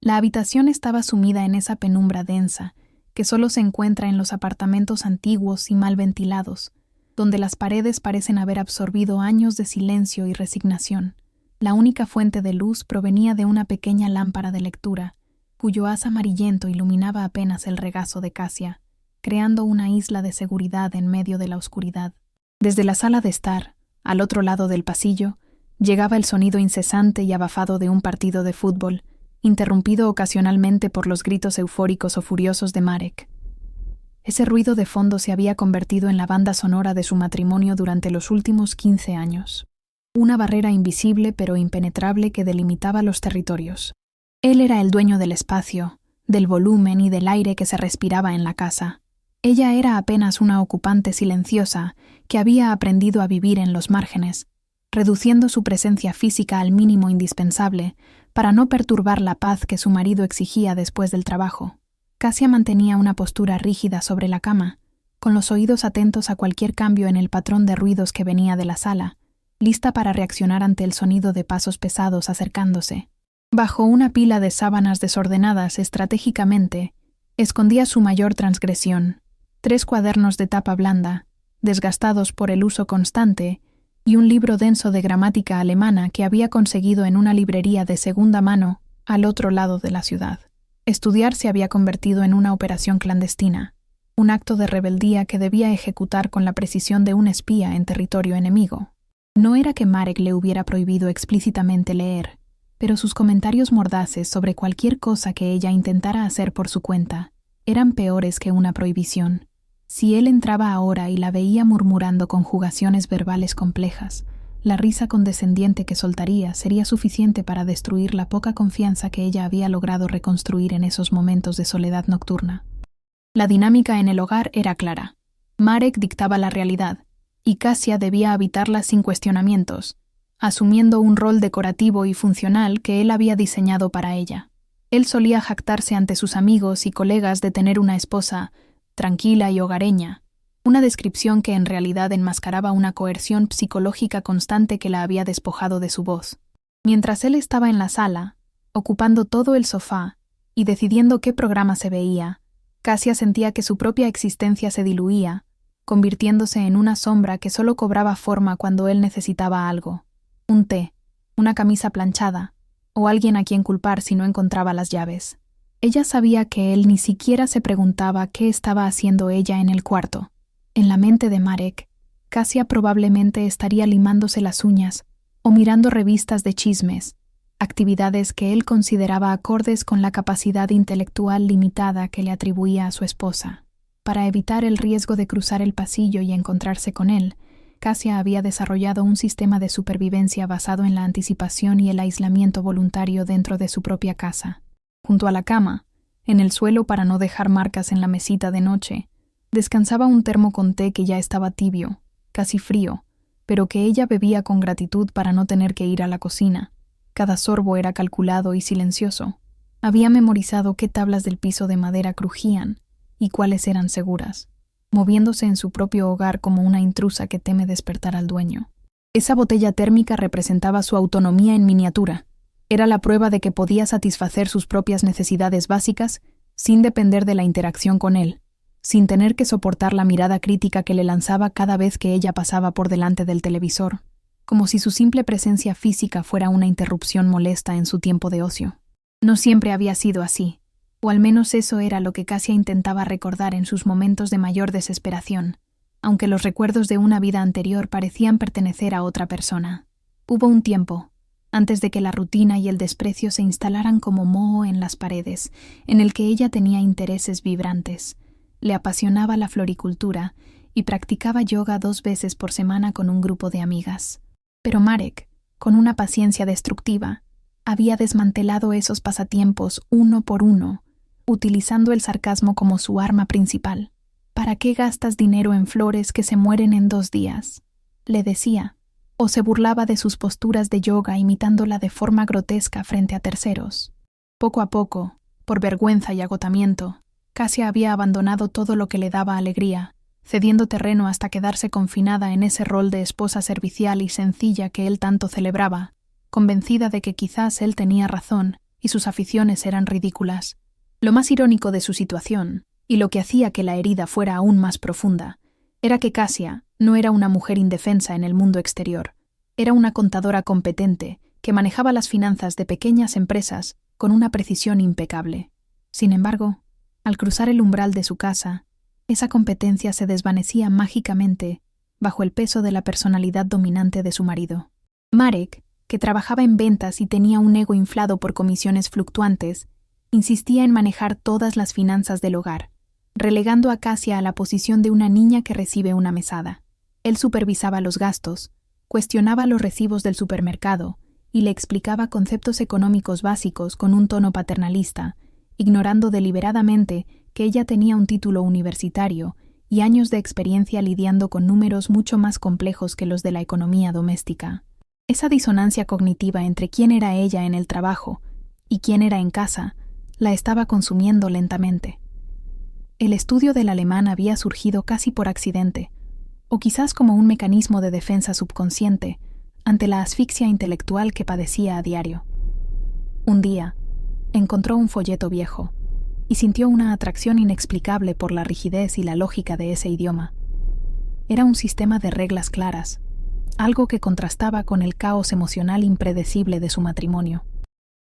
La habitación estaba sumida en esa penumbra densa que solo se encuentra en los apartamentos antiguos y mal ventilados, donde las paredes parecen haber absorbido años de silencio y resignación. La única fuente de luz provenía de una pequeña lámpara de lectura, cuyo haz amarillento iluminaba apenas el regazo de Cassia, creando una isla de seguridad en medio de la oscuridad. Desde la sala de estar, al otro lado del pasillo, llegaba el sonido incesante y abafado de un partido de fútbol, interrumpido ocasionalmente por los gritos eufóricos o furiosos de Marek. Ese ruido de fondo se había convertido en la banda sonora de su matrimonio durante los últimos 15 años. Una barrera invisible pero impenetrable que delimitaba los territorios. Él era el dueño del espacio, del volumen y del aire que se respiraba en la casa. Ella era apenas una ocupante silenciosa que había aprendido a vivir en los márgenes, reduciendo su presencia física al mínimo indispensable para no perturbar la paz que su marido exigía después del trabajo. Cassia mantenía una postura rígida sobre la cama, con los oídos atentos a cualquier cambio en el patrón de ruidos que venía de la sala, lista para reaccionar ante el sonido de pasos pesados acercándose. Bajo una pila de sábanas desordenadas estratégicamente, escondía su mayor transgresión: 3 cuadernos de tapa blanda, desgastados por el uso constante, y un libro denso de gramática alemana que había conseguido en una librería de segunda mano al otro lado de la ciudad. Estudiar se había convertido en una operación clandestina, un acto de rebeldía que debía ejecutar con la precisión de un espía en territorio enemigo. No era que Marek le hubiera prohibido explícitamente leer, pero sus comentarios mordaces sobre cualquier cosa que ella intentara hacer por su cuenta eran peores que una prohibición. Si él entraba ahora y la veía murmurando conjugaciones verbales complejas, la risa condescendiente que soltaría sería suficiente para destruir la poca confianza que ella había logrado reconstruir en esos momentos de soledad nocturna. La dinámica en el hogar era clara. Marek dictaba la realidad, y Cassia debía habitarla sin cuestionamientos, asumiendo un rol decorativo y funcional que él había diseñado para ella. Él solía jactarse ante sus amigos y colegas de tener una esposa tranquila y hogareña, una descripción que en realidad enmascaraba una coerción psicológica constante que la había despojado de su voz. Mientras él estaba en la sala, ocupando todo el sofá y decidiendo qué programa se veía, Cassia sentía que su propia existencia se diluía, convirtiéndose en una sombra que solo cobraba forma cuando él necesitaba algo: un té, una camisa planchada, o alguien a quien culpar si no encontraba las llaves. Ella sabía que él ni siquiera se preguntaba qué estaba haciendo ella en el cuarto. En la mente de Marek, Cassia probablemente estaría limándose las uñas o mirando revistas de chismes, actividades que él consideraba acordes con la capacidad intelectual limitada que le atribuía a su esposa. Para evitar el riesgo de cruzar el pasillo y encontrarse con él, Cassia había desarrollado un sistema de supervivencia basado en la anticipación y el aislamiento voluntario dentro de su propia casa. Junto a la cama, en el suelo para no dejar marcas en la mesita de noche, descansaba un termo con té que ya estaba tibio, casi frío, pero que ella bebía con gratitud para no tener que ir a la cocina. Cada sorbo era calculado y silencioso. Había memorizado qué tablas del piso de madera crujían y cuáles eran seguras, moviéndose en su propio hogar como una intrusa que teme despertar al dueño. Esa botella térmica representaba su autonomía en miniatura. Era la prueba de que podía satisfacer sus propias necesidades básicas sin depender de la interacción con él, sin tener que soportar la mirada crítica que le lanzaba cada vez que ella pasaba por delante del televisor, como si su simple presencia física fuera una interrupción molesta en su tiempo de ocio. No siempre había sido así, o al menos eso era lo que Cassia intentaba recordar en sus momentos de mayor desesperación, aunque los recuerdos de una vida anterior parecían pertenecer a otra persona. Hubo un tiempo, antes de que la rutina y el desprecio se instalaran como moho en las paredes, en el que ella tenía intereses vibrantes. Le apasionaba la floricultura y practicaba yoga 2 veces por semana con un grupo de amigas. Pero Marek, con una paciencia destructiva, había desmantelado esos pasatiempos uno por uno, utilizando el sarcasmo como su arma principal. ¿Para qué gastas dinero en flores que se mueren en 2 días?, le decía, o se burlaba de sus posturas de yoga imitándola de forma grotesca frente a terceros. Poco a poco, por vergüenza y agotamiento, Cassia había abandonado todo lo que le daba alegría, cediendo terreno hasta quedarse confinada en ese rol de esposa servicial y sencilla que él tanto celebraba, convencida de que quizás él tenía razón y sus aficiones eran ridículas. Lo más irónico de su situación, y lo que hacía que la herida fuera aún más profunda, era que Cassia no era una mujer indefensa en el mundo exterior. Era una contadora competente que manejaba las finanzas de pequeñas empresas con una precisión impecable. Sin embargo, al cruzar el umbral de su casa, esa competencia se desvanecía mágicamente bajo el peso de la personalidad dominante de su marido. Marek, que trabajaba en ventas y tenía un ego inflado por comisiones fluctuantes, insistía en manejar todas las finanzas del hogar, relegando a Cassia a la posición de una niña que recibe una mesada. Él supervisaba los gastos, cuestionaba los recibos del supermercado y le explicaba conceptos económicos básicos con un tono paternalista, ignorando deliberadamente que ella tenía un título universitario y años de experiencia lidiando con números mucho más complejos que los de la economía doméstica. Esa disonancia cognitiva entre quién era ella en el trabajo y quién era en casa la estaba consumiendo lentamente. El estudio del alemán había surgido casi por accidente, o quizás como un mecanismo de defensa subconsciente ante la asfixia intelectual que padecía a diario. Un día, encontró un folleto viejo y sintió una atracción inexplicable por la rigidez y la lógica de ese idioma. Era un sistema de reglas claras, algo que contrastaba con el caos emocional impredecible de su matrimonio.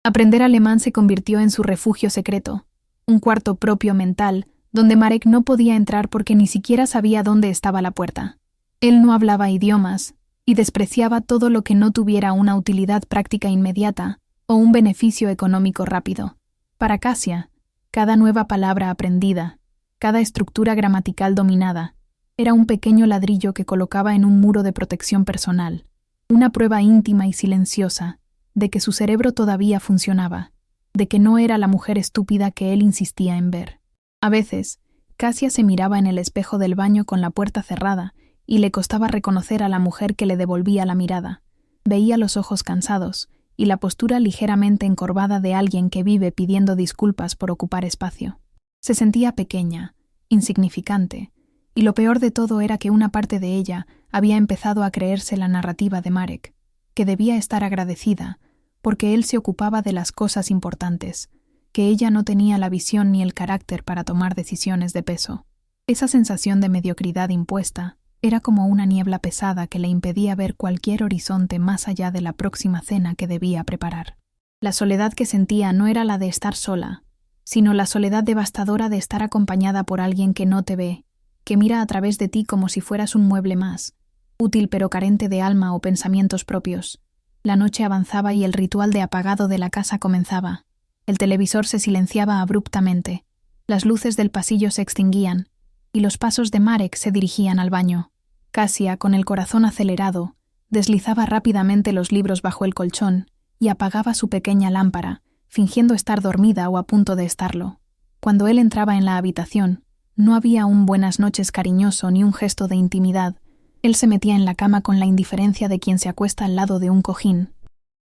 Aprender alemán se convirtió en su refugio secreto, un cuarto propio mental donde Marek no podía entrar porque ni siquiera sabía dónde estaba la puerta. Él no hablaba idiomas y despreciaba todo lo que no tuviera una utilidad práctica inmediata o un beneficio económico rápido. Para Cassia, cada nueva palabra aprendida, cada estructura gramatical dominada, era un pequeño ladrillo que colocaba en un muro de protección personal, una prueba íntima y silenciosa de que su cerebro todavía funcionaba, de que no era la mujer estúpida que él insistía en ver. A veces, Cassia se miraba en el espejo del baño con la puerta cerrada y le costaba reconocer a la mujer que le devolvía la mirada. Veía los ojos cansados y la postura ligeramente encorvada de alguien que vive pidiendo disculpas por ocupar espacio. Se sentía pequeña, insignificante, y lo peor de todo era que una parte de ella había empezado a creerse la narrativa de Marek, que debía estar agradecida porque él se ocupaba de las cosas importantes, que ella no tenía la visión ni el carácter para tomar decisiones de peso. Esa sensación de mediocridad impuesta era como una niebla pesada que le impedía ver cualquier horizonte más allá de la próxima cena que debía preparar. La soledad que sentía no era la de estar sola, sino la soledad devastadora de estar acompañada por alguien que no te ve, que mira a través de ti como si fueras un mueble más, útil pero carente de alma o pensamientos propios. La noche avanzaba y el ritual de apagado de la casa comenzaba. El televisor se silenciaba abruptamente, las luces del pasillo se extinguían, y los pasos de Marek se dirigían al baño. Cassia, con el corazón acelerado, deslizaba rápidamente los libros bajo el colchón y apagaba su pequeña lámpara, fingiendo estar dormida o a punto de estarlo. Cuando él entraba en la habitación, no había un buenas noches cariñoso ni un gesto de intimidad. Él se metía en la cama con la indiferencia de quien se acuesta al lado de un cojín.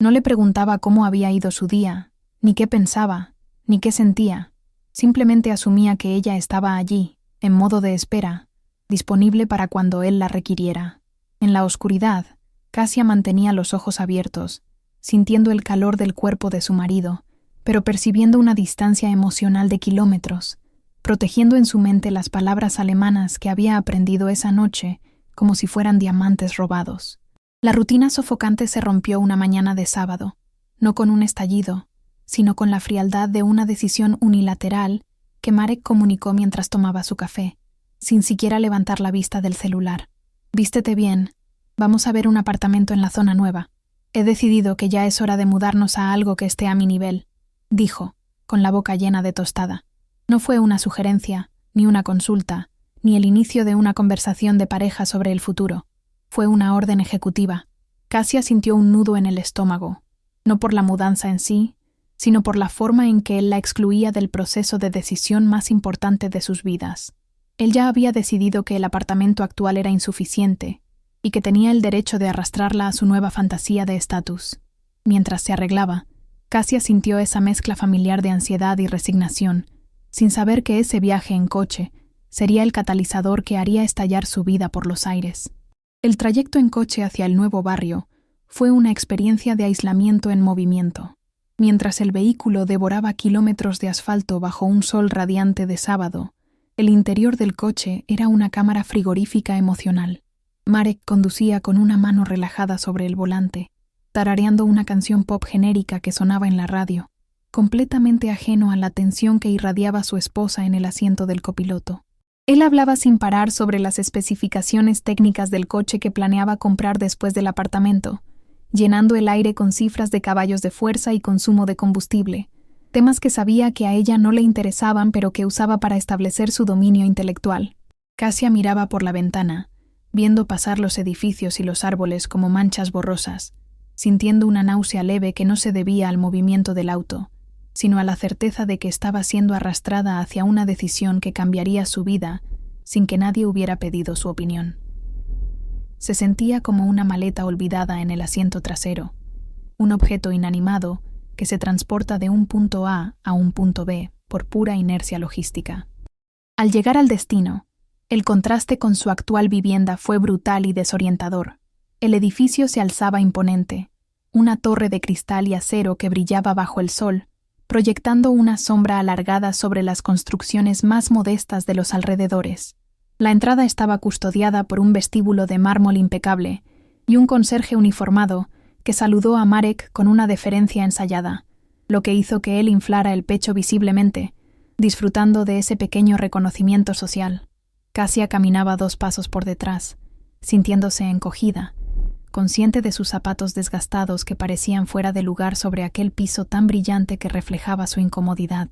No le preguntaba cómo había ido su día, ni qué pensaba, ni qué sentía. Simplemente asumía que ella estaba allí, en modo de espera, disponible para cuando él la requiriera. En la oscuridad, Cassia mantenía los ojos abiertos, sintiendo el calor del cuerpo de su marido, pero percibiendo una distancia emocional de kilómetros, protegiendo en su mente las palabras alemanas que había aprendido esa noche como si fueran diamantes robados. La rutina sofocante se rompió una mañana de sábado, no con un estallido, sino con la frialdad de una decisión unilateral que Marek comunicó mientras tomaba su café, sin siquiera levantar la vista del celular. «Vístete bien, vamos a ver un apartamento en la zona nueva. He decidido que ya es hora de mudarnos a algo que esté a mi nivel», dijo, con la boca llena de tostada. No fue una sugerencia, ni una consulta, ni el inicio de una conversación de pareja sobre el futuro. Fue una orden ejecutiva. Cassia sintió un nudo en el estómago, no por la mudanza en sí, sino por la forma en que él la excluía del proceso de decisión más importante de sus vidas. Él ya había decidido que el apartamento actual era insuficiente y que tenía el derecho de arrastrarla a su nueva fantasía de estatus. Mientras se arreglaba, Cassia sintió esa mezcla familiar de ansiedad y resignación, sin saber que ese viaje en coche sería el catalizador que haría estallar su vida por los aires. El trayecto en coche hacia el nuevo barrio fue una experiencia de aislamiento en movimiento. Mientras el vehículo devoraba kilómetros de asfalto bajo un sol radiante de sábado, el interior del coche era una cámara frigorífica emocional. Marek conducía con una mano relajada sobre el volante, tarareando una canción pop genérica que sonaba en la radio, completamente ajeno a la tensión que irradiaba su esposa en el asiento del copiloto. Él hablaba sin parar sobre las especificaciones técnicas del coche que planeaba comprar después del apartamento, llenando el aire con cifras de caballos de fuerza y consumo de combustible, temas que sabía que a ella no le interesaban pero que usaba para establecer su dominio intelectual. Cassia miraba por la ventana, viendo pasar los edificios y los árboles como manchas borrosas, sintiendo una náusea leve que no se debía al movimiento del auto, sino a la certeza de que estaba siendo arrastrada hacia una decisión que cambiaría su vida sin que nadie hubiera pedido su opinión. Se sentía como una maleta olvidada en el asiento trasero, un objeto inanimado que se transporta de un punto A a un punto B por pura inercia logística. Al llegar al destino, el contraste con su actual vivienda fue brutal y desorientador. El edificio se alzaba imponente, una torre de cristal y acero que brillaba bajo el sol, proyectando una sombra alargada sobre las construcciones más modestas de los alrededores. La entrada estaba custodiada por un vestíbulo de mármol impecable y un conserje uniformado que saludó a Marek con una deferencia ensayada, lo que hizo que él inflara el pecho visiblemente, disfrutando de ese pequeño reconocimiento social. Cassia caminaba 2 pasos por detrás, sintiéndose encogida, consciente de sus zapatos desgastados que parecían fuera de lugar sobre aquel piso tan brillante que reflejaba su incomodidad.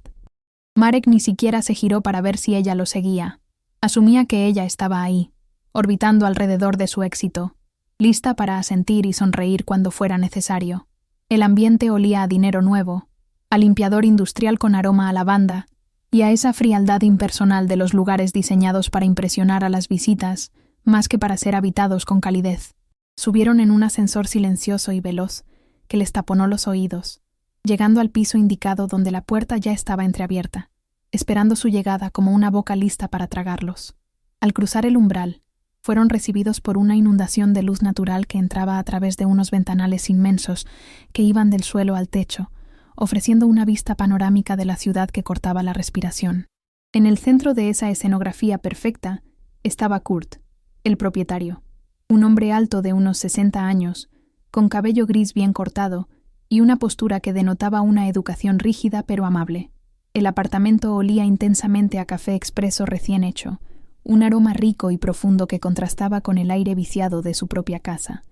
Marek ni siquiera se giró para ver si ella lo seguía. Asumía que ella estaba ahí, orbitando alrededor de su éxito, lista para asentir y sonreír cuando fuera necesario. El ambiente olía a dinero nuevo, a limpiador industrial con aroma a lavanda y a esa frialdad impersonal de los lugares diseñados para impresionar a las visitas más que para ser habitados con calidez. Subieron en un ascensor silencioso y veloz que les taponó los oídos, llegando al piso indicado donde la puerta ya estaba entreabierta, esperando su llegada como una boca lista para tragarlos. Al cruzar el umbral, fueron recibidos por una inundación de luz natural que entraba a través de unos ventanales inmensos que iban del suelo al techo, ofreciendo una vista panorámica de la ciudad que cortaba la respiración. En el centro de esa escenografía perfecta estaba Kurt, el propietario, un hombre alto de unos 60 años, con cabello gris bien cortado y una postura que denotaba una educación rígida pero amable. El apartamento olía intensamente a café expreso recién hecho, un aroma rico y profundo que contrastaba con el aire viciado de su propia casa.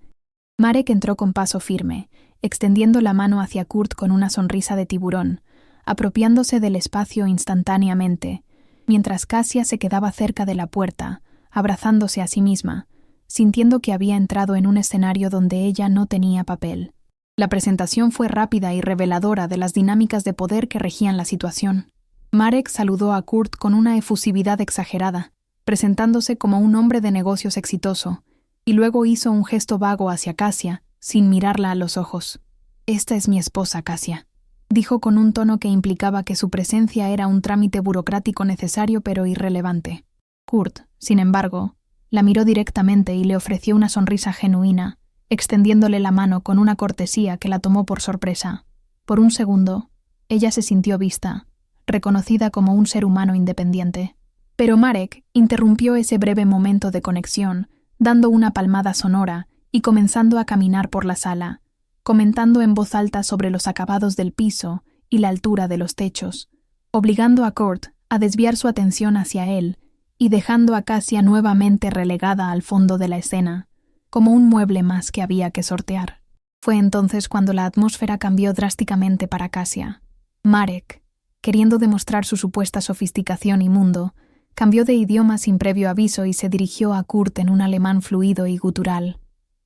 Marek entró con paso firme, extendiendo la mano hacia Kurt con una sonrisa de tiburón, apropiándose del espacio instantáneamente, mientras Cassia se quedaba cerca de la puerta, abrazándose a sí misma, sintiendo que había entrado en un escenario donde ella no tenía papel. La presentación fue rápida y reveladora de las dinámicas de poder que regían la situación. Marek saludó a Kurt con una efusividad exagerada, presentándose como un hombre de negocios exitoso, y luego hizo un gesto vago hacia Cassia, sin mirarla a los ojos. «Esta es mi esposa, Cassia», dijo con un tono que implicaba que su presencia era un trámite burocrático necesario pero irrelevante. Kurt, sin embargo, la miró directamente y le ofreció una sonrisa genuina, extendiéndole la mano con una cortesía que la tomó por sorpresa. Por un segundo, ella se sintió vista, reconocida como un ser humano independiente. Pero Marek interrumpió ese breve momento de conexión, dando una palmada sonora y comenzando a caminar por la sala, comentando en voz alta sobre los acabados del piso y la altura de los techos, obligando a Kurt a desviar su atención hacia él y dejando a Cassia nuevamente relegada al fondo de la escena, como un mueble más que había que sortear. Fue entonces cuando la atmósfera cambió drásticamente para Cassia. Marek, queriendo demostrar su supuesta sofisticación y mundo, cambió de idioma sin previo aviso y se dirigió a Kurt en un alemán fluido y gutural.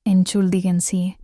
«Entschuldigen Sie,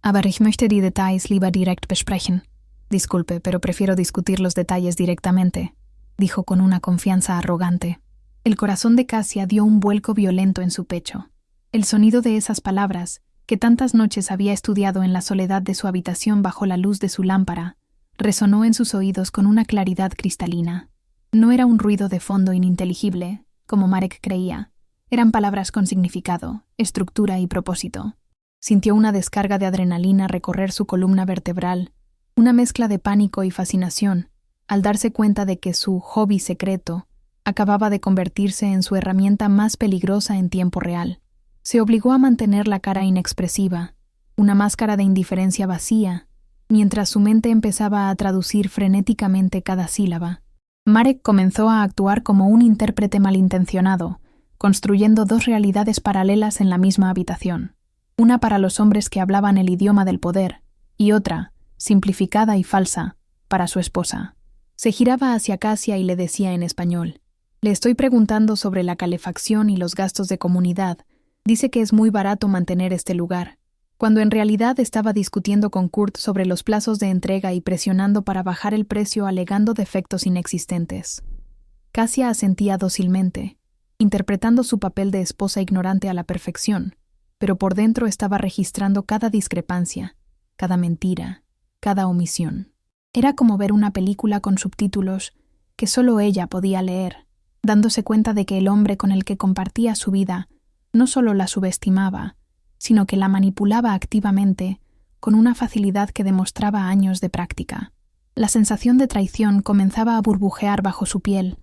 aber ich möchte die Details lieber direkt besprechen». «Disculpe, pero prefiero discutir los detalles directamente», dijo con una confianza arrogante. El corazón de Cassia dio un vuelco violento en su pecho. El sonido de esas palabras, que tantas noches había estudiado en la soledad de su habitación bajo la luz de su lámpara, resonó en sus oídos con una claridad cristalina. No era un ruido de fondo ininteligible, como Marek creía. Eran palabras con significado, estructura y propósito. Sintió una descarga de adrenalina recorrer su columna vertebral, Una mezcla de pánico y fascinación, al darse cuenta de que su hobby secreto acababa de convertirse en su herramienta más peligrosa en tiempo real. Se obligó a mantener la cara inexpresiva, una máscara de indiferencia vacía, mientras su mente empezaba a traducir frenéticamente cada sílaba. Marek comenzó a actuar como un intérprete malintencionado, construyendo dos realidades paralelas en la misma habitación. Una para los hombres que hablaban el idioma del poder, y otra, simplificada y falsa, para su esposa. Se giraba hacia Kasia y le decía en español: «Le estoy preguntando sobre la calefacción y los gastos de comunidad. Dice que es muy barato mantener este lugar», cuando en realidad estaba discutiendo con Kurt sobre los plazos de entrega y presionando para bajar el precio alegando defectos inexistentes. Kasia asentía dócilmente, interpretando su papel de esposa ignorante a la perfección, pero por dentro estaba registrando cada discrepancia, cada mentira, cada omisión. Era como ver una película con subtítulos que solo ella podía leer, dándose cuenta de que el hombre con el que compartía su vida no solo la subestimaba, sino que la manipulaba activamente, con una facilidad que demostraba años de práctica. La sensación de traición comenzaba a burbujear bajo su piel,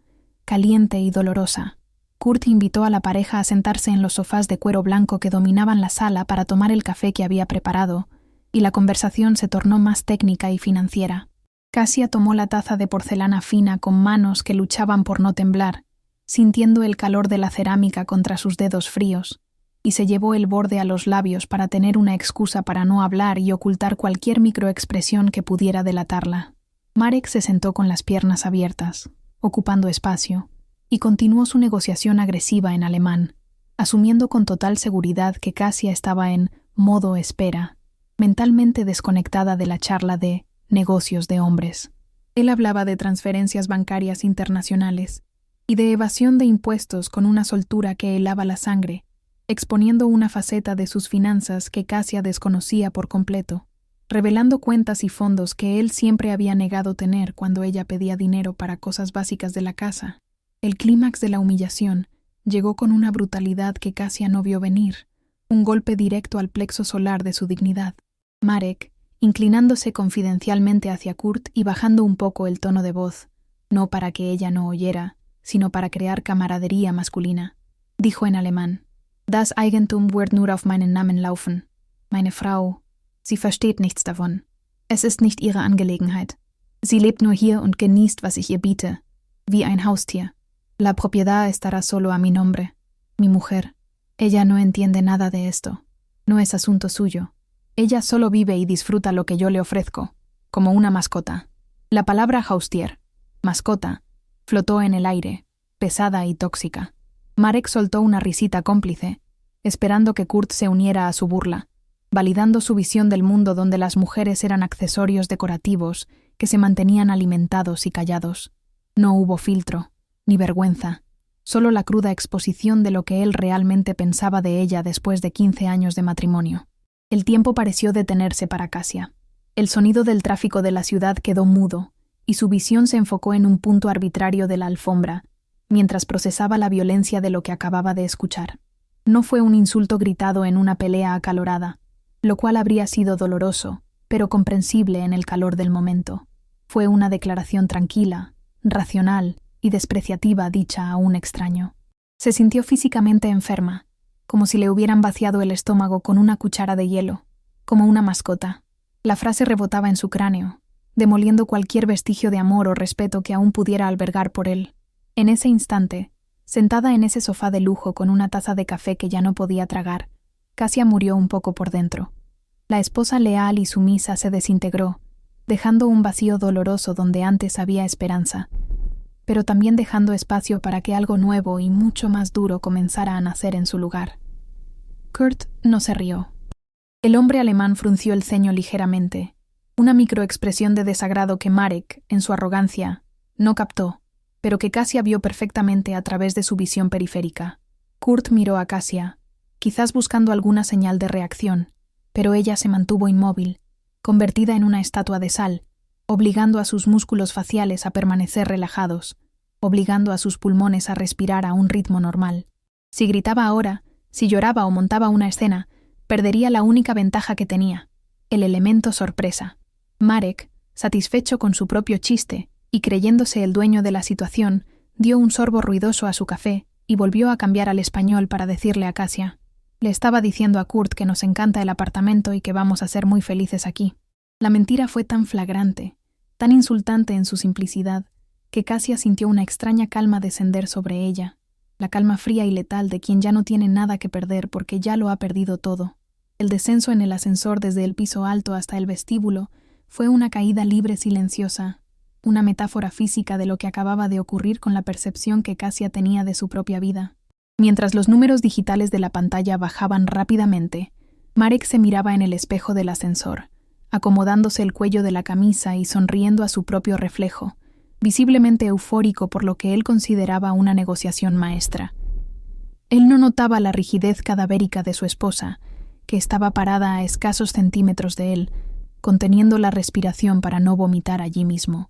caliente y dolorosa. Kurt invitó a la pareja a sentarse en los sofás de cuero blanco que dominaban la sala para tomar el café que había preparado, y la conversación se tornó más técnica y financiera. Kasia tomó la taza de porcelana fina con manos que luchaban por no temblar, sintiendo el calor de la cerámica contra sus dedos fríos, y se llevó el borde a los labios para tener una excusa para no hablar y ocultar cualquier microexpresión que pudiera delatarla. Marek se sentó con las piernas abiertas, ocupando espacio, y continuó su negociación agresiva en alemán, asumiendo con total seguridad que Kasia estaba en modo espera, mentalmente desconectada de la charla de negocios de hombres. Él hablaba de transferencias bancarias internacionales y de evasión de impuestos con una soltura que helaba la sangre, exponiendo una faceta de sus finanzas que Kasia desconocía por completo, revelando cuentas y fondos que él siempre había negado tener cuando ella pedía dinero para cosas básicas de la casa. El clímax de la humillación llegó con una brutalidad que Kasia no vio venir, un golpe directo al plexo solar de su dignidad. Marek, inclinándose confidencialmente hacia Kurt y bajando un poco el tono de voz, no para que ella no oyera, sino para crear camaradería masculina, dijo en alemán: «Das Eigentum wird nur auf meinen Namen laufen. Meine Frau, sie versteht nichts davon. Es ist nicht ihre Angelegenheit. Sie lebt nur hier und genießt, was ich ihr biete, wie ein Haustier. La propiedad estará solo a mi nombre. Mi mujer. Ella no entiende nada de esto. No es asunto suyo. Ella solo vive y disfruta lo que yo le ofrezco, como una mascota». La palabra Haustier, mascota, flotó en el aire, pesada y tóxica. Marek soltó una risita cómplice, esperando que Kurt se uniera a su burla, validando su visión del mundo donde las mujeres eran accesorios decorativos que se mantenían alimentados y callados. No hubo filtro, ni vergüenza, solo la cruda exposición de lo que él realmente pensaba de ella después de 15 años de matrimonio. El tiempo pareció detenerse para Kasia. El sonido del tráfico de la ciudad quedó mudo, y su visión se enfocó en un punto arbitrario de la alfombra, mientras procesaba la violencia de lo que acababa de escuchar. No fue un insulto gritado en una pelea acalorada, lo cual habría sido doloroso, pero comprensible en el calor del momento. Fue una declaración tranquila, racional y despreciativa dicha a un extraño. Se sintió físicamente enferma, como si le hubieran vaciado el estómago con una cuchara de hielo, como una mascota. La frase rebotaba en su cráneo, demoliendo cualquier vestigio de amor o respeto que aún pudiera albergar por él. En ese instante, sentada en ese sofá de lujo con una taza de café que ya no podía tragar, Kasia murió un poco por dentro. La esposa leal y sumisa se desintegró, dejando un vacío doloroso donde antes había esperanza, pero también dejando espacio para que algo nuevo y mucho más duro comenzara a nacer en su lugar. Kurt no se rió. El hombre alemán frunció el ceño ligeramente, una microexpresión de desagrado que Marek, en su arrogancia, no captó, pero que Kasia vio perfectamente a través de su visión periférica. Kurt miró a Kasia, quizás buscando alguna señal de reacción, pero ella se mantuvo inmóvil, convertida en una estatua de sal, obligando a sus músculos faciales a permanecer relajados, obligando a sus pulmones a respirar a un ritmo normal. Si gritaba ahora, si lloraba o montaba una escena, perdería la única ventaja que tenía, el elemento sorpresa. Marek, Satisfecho con su propio chiste y creyéndose el dueño de la situación, dio un sorbo ruidoso a su café y volvió a cambiar al español para decirle a Kasia: «Le estaba diciendo a Kurt que nos encanta el apartamento y que vamos a ser muy felices aquí». La mentira fue tan flagrante, tan insultante en su simplicidad, que Kasia sintió una extraña calma descender sobre ella, la calma fría y letal de quien ya no tiene nada que perder porque ya lo ha perdido todo. El descenso en el ascensor desde el piso alto hasta el vestíbulo fue una caída libre silenciosa, una metáfora física de lo que acababa de ocurrir con la percepción que Kasia tenía de su propia vida. Mientras los números digitales de la pantalla bajaban rápidamente, Marek se miraba en el espejo del ascensor, acomodándose el cuello de la camisa y sonriendo a su propio reflejo, visiblemente eufórico por lo que él consideraba una negociación maestra. Él no notaba la rigidez cadavérica de su esposa, que estaba parada a escasos centímetros de él, conteniendo la respiración para no vomitar allí mismo.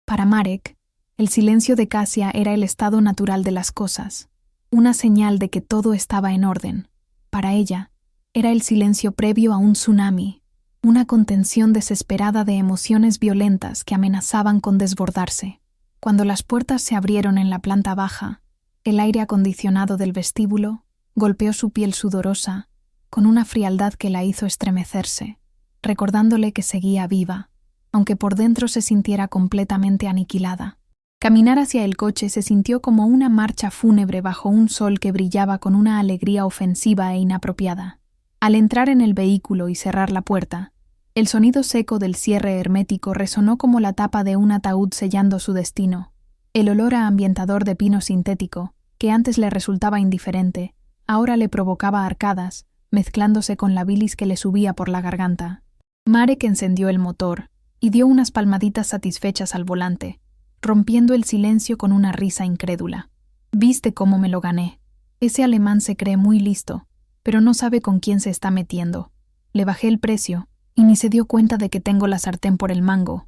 Para Marek, el silencio de Kasia era el estado natural de las cosas, una señal de que todo estaba en orden. Para ella, era el silencio previo a un tsunami, una contención desesperada de emociones violentas que amenazaban con desbordarse. Cuando las puertas se abrieron en la planta baja, el aire acondicionado del vestíbulo golpeó su piel sudorosa con una frialdad que la hizo estremecerse, recordándole que seguía viva, aunque por dentro se sintiera completamente aniquilada. Caminar hacia el coche se sintió como una marcha fúnebre bajo un sol que brillaba con una alegría ofensiva e inapropiada. Al entrar en el vehículo y cerrar la puerta, el sonido seco del cierre hermético resonó como la tapa de un ataúd sellando su destino. El olor a ambientador de pino sintético, que antes le resultaba indiferente, ahora le provocaba arcadas, mezclándose con la bilis que le subía por la garganta. Marek encendió el motor y dio unas palmaditas satisfechas al volante, rompiendo el silencio con una risa incrédula. «¿Viste cómo me lo gané? Ese alemán se cree muy listo, pero no sabe con quién se está metiendo. Le bajé el precio y ni se dio cuenta de que tengo la sartén por el mango»,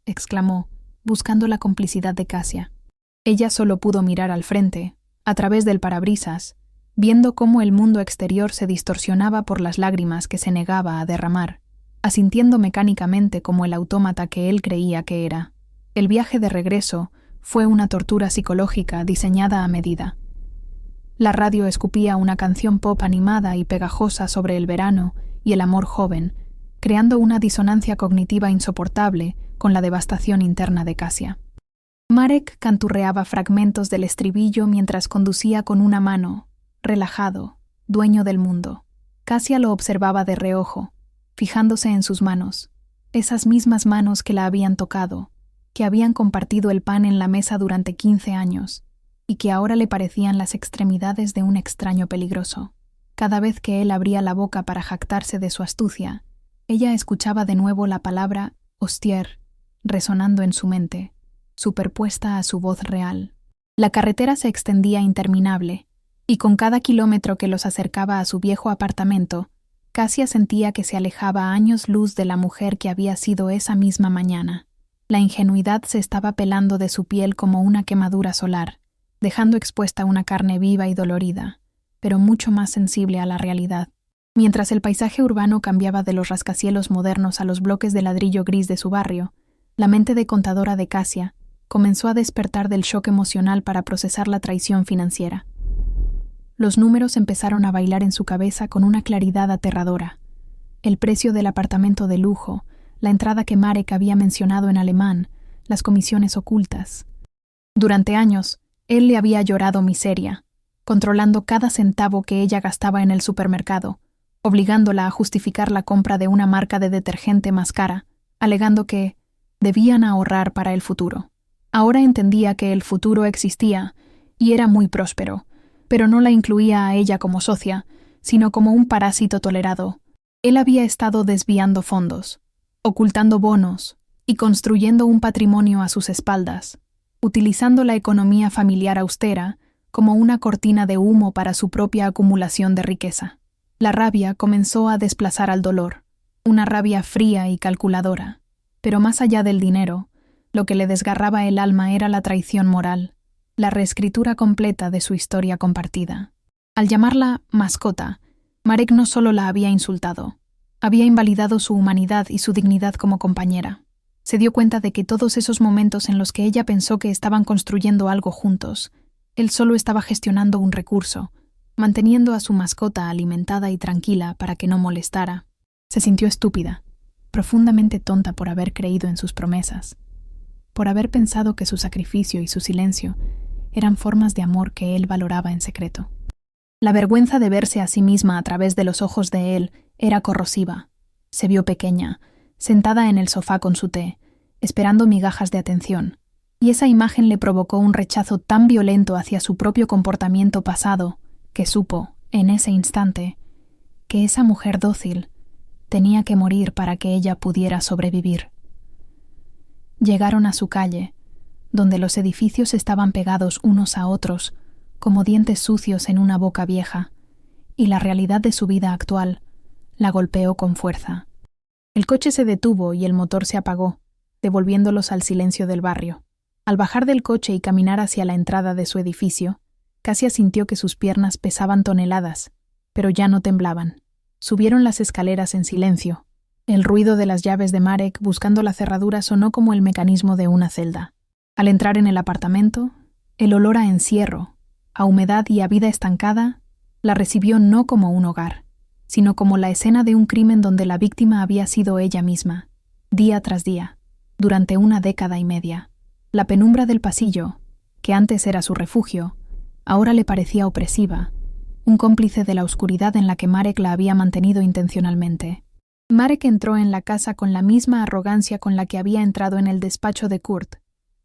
exclamó, buscando la complicidad de Kasia. Ella solo pudo mirar al frente, a través del parabrisas, viendo cómo el mundo exterior se distorsionaba por las lágrimas que se negaba a derramar, asintiendo mecánicamente como el autómata que él creía que era. El viaje de regreso fue una tortura psicológica diseñada a medida. La radio escupía una canción pop animada y pegajosa sobre el verano y el amor joven, creando una disonancia cognitiva insoportable con la devastación interna de Kasia. Marek canturreaba fragmentos del estribillo mientras conducía con una mano, relajado, dueño del mundo. Kasia lo observaba de reojo, fijándose en sus manos, esas mismas manos que la habían tocado, que habían compartido el pan en la mesa durante 15 años, y que ahora le parecían las extremidades de un extraño peligroso. Cada vez que él abría la boca para jactarse de su astucia, ella escuchaba de nuevo la palabra «hostier» resonando en su mente, superpuesta a su voz real. La carretera se extendía interminable, y con cada kilómetro que los acercaba a su viejo apartamento, Kasia sentía que se alejaba años luz de la mujer que había sido esa misma mañana. La ingenuidad se estaba pelando de su piel como una quemadura solar, dejando expuesta una carne viva y dolorida, pero mucho más sensible a la realidad. Mientras el paisaje urbano cambiaba de los rascacielos modernos a los bloques de ladrillo gris de su barrio, la mente decontadora de Kasia comenzó a despertar del shock emocional para procesar la traición financiera. Los números empezaron a bailar en su cabeza con una claridad aterradora. El precio del apartamento de lujo, la entrada que Marek había mencionado en alemán, las comisiones ocultas. Durante años, él le había llorado miseria, controlando cada centavo que ella gastaba en el supermercado, obligándola a justificar la compra de una marca de detergente más cara, alegando que debían ahorrar para el futuro. Ahora entendía que el futuro existía y era muy próspero, pero no la incluía a ella como socia, sino como un parásito tolerado. Él había estado desviando fondos, ocultando bonos y construyendo un patrimonio a sus espaldas, utilizando la economía familiar austera como una cortina de humo para su propia acumulación de riqueza. La rabia comenzó a desplazar al dolor, una rabia fría y calculadora, pero más allá del dinero, lo que le desgarraba el alma era la traición moral, la reescritura completa de su historia compartida. Al llamarla mascota, Marek no solo la había insultado, había invalidado su humanidad y su dignidad como compañera. Se dio cuenta de que todos esos momentos en los que ella pensó que estaban construyendo algo juntos, él solo estaba gestionando un recurso, manteniendo a su mascota alimentada y tranquila para que no molestara. Se sintió estúpida, profundamente tonta por haber creído en sus promesas, por haber pensado que su sacrificio y su silencio eran formas de amor que él valoraba en secreto. La vergüenza de verse a sí misma a través de los ojos de él era corrosiva. Se vio pequeña, sentada en el sofá con su té, esperando migajas de atención, y esa imagen le provocó un rechazo tan violento hacia su propio comportamiento pasado que supo, en ese instante, que esa mujer dócil tenía que morir para que ella pudiera sobrevivir. Llegaron a su calle, donde los edificios estaban pegados unos a otros, como dientes sucios en una boca vieja, y la realidad de su vida actual la golpeó con fuerza. El coche se detuvo y el motor se apagó, devolviéndolos al silencio del barrio. Al bajar del coche y caminar hacia la entrada de su edificio, Cassia sintió que sus piernas pesaban toneladas, pero ya no temblaban. Subieron las escaleras en silencio. El ruido de las llaves de Marek buscando la cerradura sonó como el mecanismo de una celda. Al entrar en el apartamento, el olor a encierro, a humedad y a vida estancada, la recibió no como un hogar, sino como la escena de un crimen donde la víctima había sido ella misma, día tras día, durante una década y media. La penumbra del pasillo, que antes era su refugio, ahora le parecía opresiva, un cómplice de la oscuridad en la que Marek la había mantenido intencionalmente. Marek entró en la casa con la misma arrogancia con la que había entrado en el despacho de Kurt,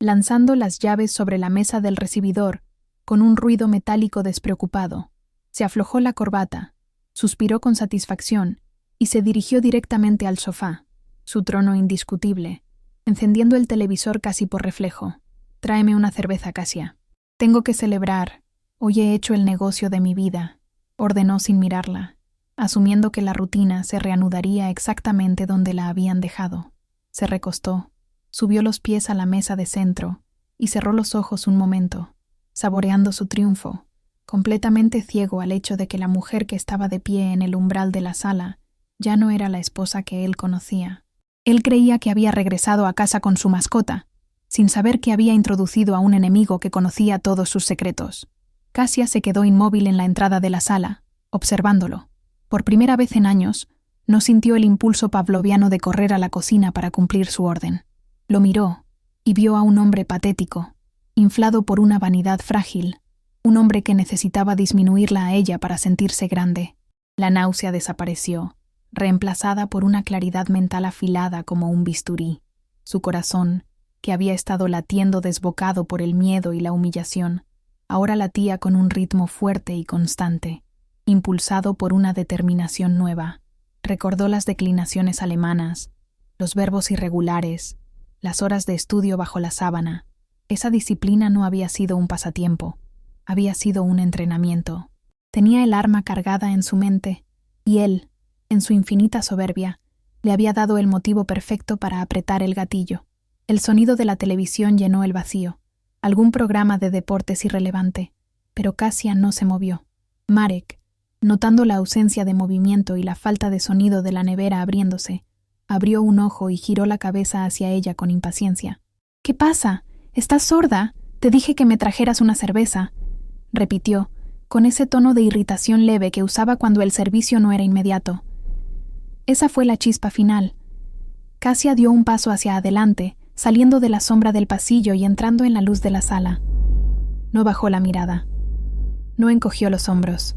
lanzando las llaves sobre la mesa del recibidor, con un ruido metálico despreocupado. Se aflojó la corbata, suspiró con satisfacción y se dirigió directamente al sofá, su trono indiscutible, encendiendo el televisor casi por reflejo. «Tráeme una cerveza, Cassia. Tengo que celebrar. Hoy he hecho el negocio de mi vida», ordenó sin mirarla, asumiendo que la rutina se reanudaría exactamente donde la habían dejado. Se recostó, subió los pies a la mesa de centro y cerró los ojos un momento, saboreando su triunfo, completamente ciego al hecho de que la mujer que estaba de pie en el umbral de la sala ya no era la esposa que él conocía. Él creía que había regresado a casa con su mascota, sin saber que había introducido a un enemigo que conocía todos sus secretos. Cassia se quedó inmóvil en la entrada de la sala, observándolo. Por primera vez en años, no sintió el impulso pavloviano de correr a la cocina para cumplir su orden. Lo miró y vio a un hombre patético, inflado por una vanidad frágil, un hombre que necesitaba disminuirla a ella para sentirse grande. La náusea desapareció, reemplazada por una claridad mental afilada como un bisturí. Su corazón, que había estado latiendo desbocado por el miedo y la humillación, ahora latía con un ritmo fuerte y constante, impulsado por una determinación nueva. Recordó las declinaciones alemanas, los verbos irregulares, las horas de estudio bajo la sábana. Esa disciplina no había sido un pasatiempo, había sido un entrenamiento. Tenía el arma cargada en su mente, y él, en su infinita soberbia, le había dado el motivo perfecto para apretar el gatillo. El sonido de la televisión llenó el vacío, algún programa de deportes irrelevante, pero Cassia no se movió. Marek, notando la ausencia de movimiento y la falta de sonido de la nevera abriéndose, abrió un ojo y giró la cabeza hacia ella con impaciencia. «¿Qué pasa? ¿Estás sorda? Te dije que me trajeras una cerveza», repitió, con ese tono de irritación leve que usaba cuando el servicio no era inmediato. Esa fue la chispa final. Cassia dio un paso hacia adelante, saliendo de la sombra del pasillo y entrando en la luz de la sala. No bajó la mirada. No encogió los hombros.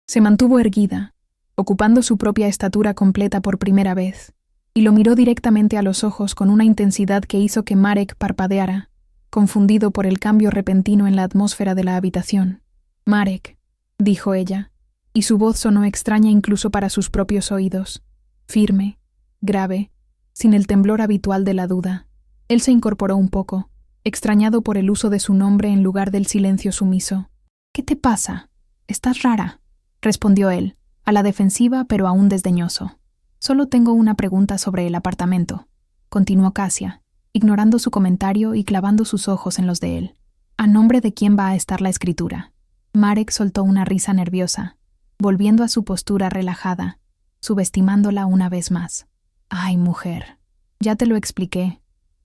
Se mantuvo erguida, ocupando su propia estatura completa por primera vez, y lo miró directamente a los ojos con una intensidad que hizo que Marek parpadeara, confundido por el cambio repentino en la atmósfera de la habitación. «Marek», dijo ella, y su voz sonó extraña incluso para sus propios oídos, firme, grave, sin el temblor habitual de la duda. Él se incorporó un poco, extrañado por el uso de su nombre en lugar del silencio sumiso. «¿Qué te pasa? Estás rara», respondió él, a la defensiva pero aún desdeñoso. «Solo tengo una pregunta sobre el apartamento», continuó Cassia, ignorando su comentario y clavando sus ojos en los de él. «¿A nombre de quién va a estar la escritura?» Marek soltó una risa nerviosa, volviendo a su postura relajada, subestimándola una vez más. «Ay, mujer, ya te lo expliqué.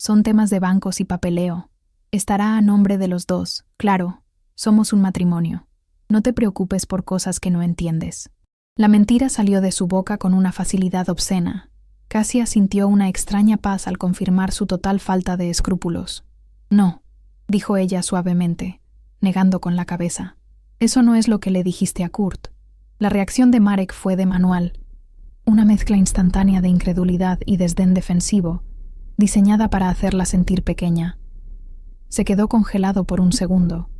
Son temas de bancos y papeleo. Estará a nombre de los dos, claro. Somos un matrimonio. No te preocupes por cosas que no entiendes. La mentira salió de su boca con una facilidad obscena. Cassia sintió una extraña paz al confirmar su total falta de escrúpulos. No, dijo ella suavemente, negando con la cabeza. Eso no es lo que le dijiste a Kurt. La reacción de Marek fue de manual, una mezcla instantánea de incredulidad y desdén defensivo, diseñada para hacerla sentir pequeña. Se quedó congelado por un segundo,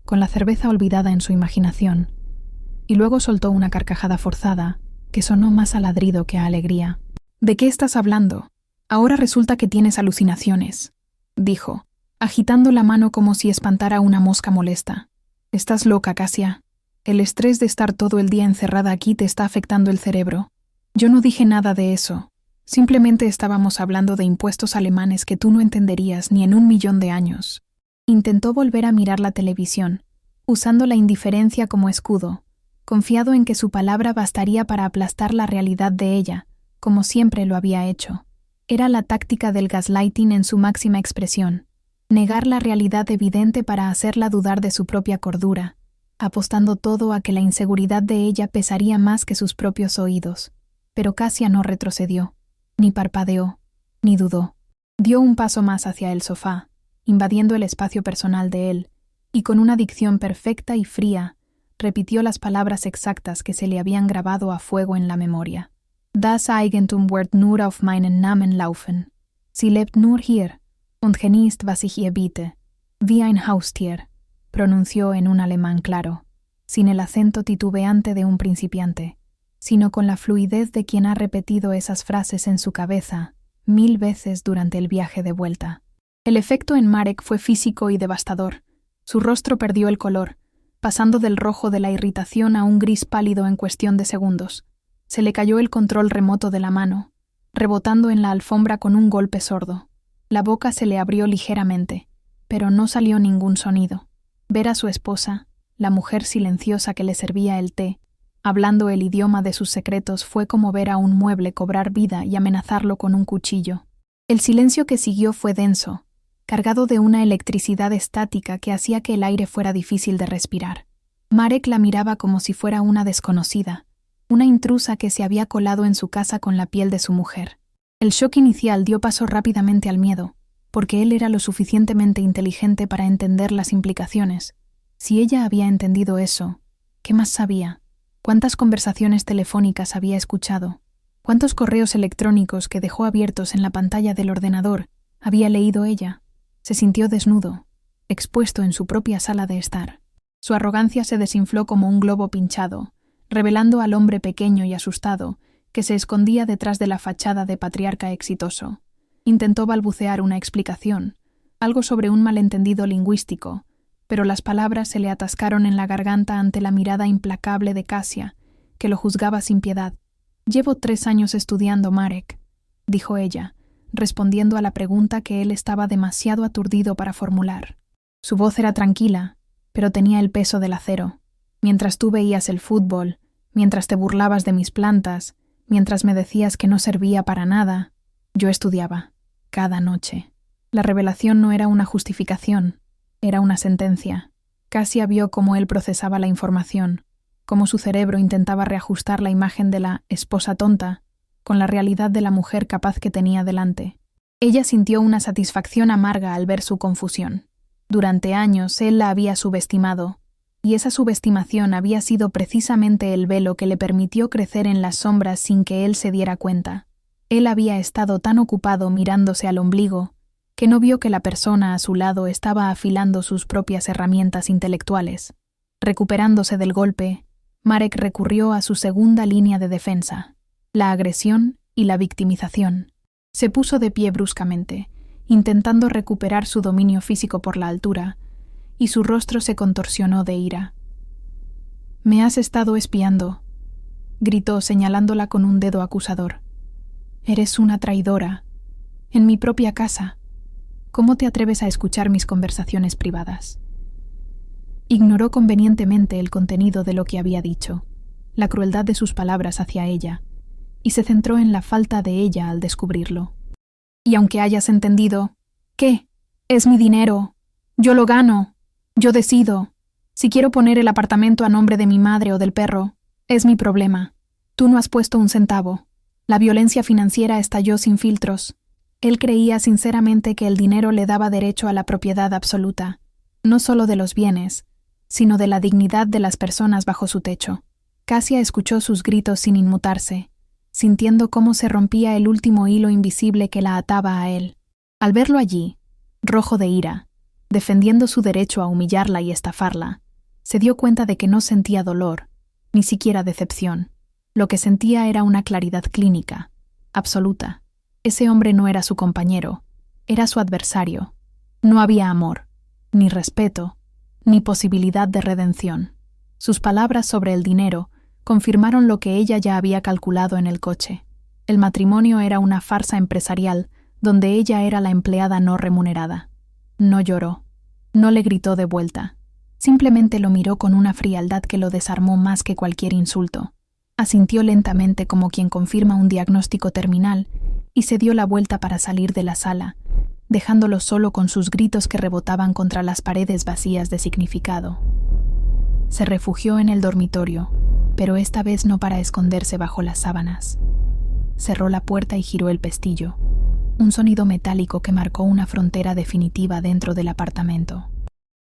con la cerveza olvidada en su imaginación, y luego soltó una carcajada forzada que sonó más a ladrido que a alegría. «¿De qué estás hablando? Ahora resulta que tienes alucinaciones», dijo, agitando la mano como si espantara una mosca molesta. «Estás loca, Cassia. El estrés de estar todo el día encerrada aquí te está afectando el cerebro. Yo no dije nada de eso. Simplemente estábamos hablando de impuestos alemanes que tú no entenderías ni en 1.000.000 de años». Intentó volver a mirar la televisión, usando la indiferencia como escudo, confiado en que su palabra bastaría para aplastar la realidad de ella, como siempre lo había hecho. Era la táctica del gaslighting en su máxima expresión, negar la realidad evidente para hacerla dudar de su propia cordura, apostando todo a que la inseguridad de ella pesaría más que sus propios oídos. Pero Cassia no retrocedió, ni parpadeó, ni dudó. Dio un paso más hacia el sofá, invadiendo el espacio personal de él, y con una dicción perfecta y fría, repitió las palabras exactas que se le habían grabado a fuego en la memoria. Das Eigentum wird nur auf meinen Namen laufen. Sie lebt nur hier und genießt, was ich ihr biete, wie ein Haustier, pronunció en un alemán claro, sin el acento titubeante de un principiante, sino con la fluidez de quien ha repetido esas frases en su cabeza 1000 veces durante el viaje de vuelta. El efecto en Marek fue físico y devastador. Su rostro perdió el color, pasando del rojo de la irritación a un gris pálido en cuestión de segundos. Se le cayó el control remoto de la mano, rebotando en la alfombra con un golpe sordo. La boca se le abrió ligeramente, pero no salió ningún sonido. Ver a su esposa, la mujer silenciosa que le servía el té, hablando el idioma de sus secretos fue como ver a un mueble cobrar vida y amenazarlo con un cuchillo. El silencio que siguió fue denso, cargado de una electricidad estática que hacía que el aire fuera difícil de respirar. Marek la miraba como si fuera una desconocida, una intrusa que se había colado en su casa con la piel de su mujer. El shock inicial dio paso rápidamente al miedo, porque él era lo suficientemente inteligente para entender las implicaciones. Si ella había entendido eso, ¿qué más sabía? ¿Cuántas conversaciones telefónicas había escuchado? ¿Cuántos correos electrónicos que dejó abiertos en la pantalla del ordenador había leído ella? Se sintió desnudo, expuesto en su propia sala de estar. Su arrogancia se desinfló como un globo pinchado, revelando al hombre pequeño y asustado que se escondía detrás de la fachada de patriarca exitoso. Intentó balbucear una explicación, algo sobre un malentendido lingüístico, pero las palabras se le atascaron en la garganta ante la mirada implacable de Cassia, que lo juzgaba sin piedad. «Llevo 3 años estudiando, Marek», dijo ella, respondiendo a la pregunta que él estaba demasiado aturdido para formular. Su voz era tranquila, pero tenía el peso del acero. «Mientras tú veías el fútbol, mientras te burlabas de mis plantas, mientras me decías que no servía para nada, yo estudiaba, cada noche». La revelación no era una justificación, era una sentencia. Cassia vio cómo él procesaba la información, cómo su cerebro intentaba reajustar la imagen de la esposa tonta con la realidad de la mujer capaz que tenía delante. Ella sintió una satisfacción amarga al ver su confusión. Durante años él la había subestimado, y esa subestimación había sido precisamente el velo que le permitió crecer en las sombras sin que él se diera cuenta. Él había estado tan ocupado mirándose al ombligo que no vio que la persona a su lado estaba afilando sus propias herramientas intelectuales. Recuperándose del golpe, Marek recurrió a su segunda línea de defensa, la agresión y la victimización. Se puso de pie bruscamente, intentando recuperar su dominio físico por la altura, y su rostro se contorsionó de ira. «Me has estado espiando», gritó señalándola con un dedo acusador. «Eres una traidora. En mi propia casa. ¿Cómo te atreves a escuchar mis conversaciones privadas?» Ignoró convenientemente el contenido de lo que había dicho, la crueldad de sus palabras hacia ella, y se centró en la falta de ella al descubrirlo. «Y aunque hayas entendido, ¿Qué? Es mi dinero. Yo lo gano. Yo decido. Si quiero poner el apartamento a nombre de mi madre o del perro, es mi problema. Tú no has puesto un centavo. La violencia financiera estalló sin filtros. Él creía sinceramente que el dinero le daba derecho a la propiedad absoluta, no solo de los bienes, sino de la dignidad de las personas bajo su techo. Cassia escuchó sus gritos sin inmutarse, sintiendo cómo se rompía el último hilo invisible que la ataba a él. Al verlo allí, rojo de ira, defendiendo su derecho a humillarla y estafarla, se dio cuenta de que no sentía dolor, ni siquiera decepción. Lo que sentía era una claridad clínica, absoluta. Ese hombre no era su compañero, era su adversario. No había amor, ni respeto, ni posibilidad de redención. Sus palabras sobre el dinero confirmaron lo que ella ya había calculado en el coche. El matrimonio era una farsa empresarial donde ella era la empleada no remunerada. No lloró, no le gritó de vuelta. Simplemente lo miró con una frialdad que lo desarmó más que cualquier insulto. Asintió lentamente como quien confirma un diagnóstico terminal y se dio la vuelta para salir de la sala, dejándolo solo con sus gritos que rebotaban contra las paredes vacías de significado. Se refugió en el dormitorio, pero esta vez no para esconderse bajo las sábanas. Cerró la puerta y giró el pestillo, un sonido metálico que marcó una frontera definitiva dentro del apartamento.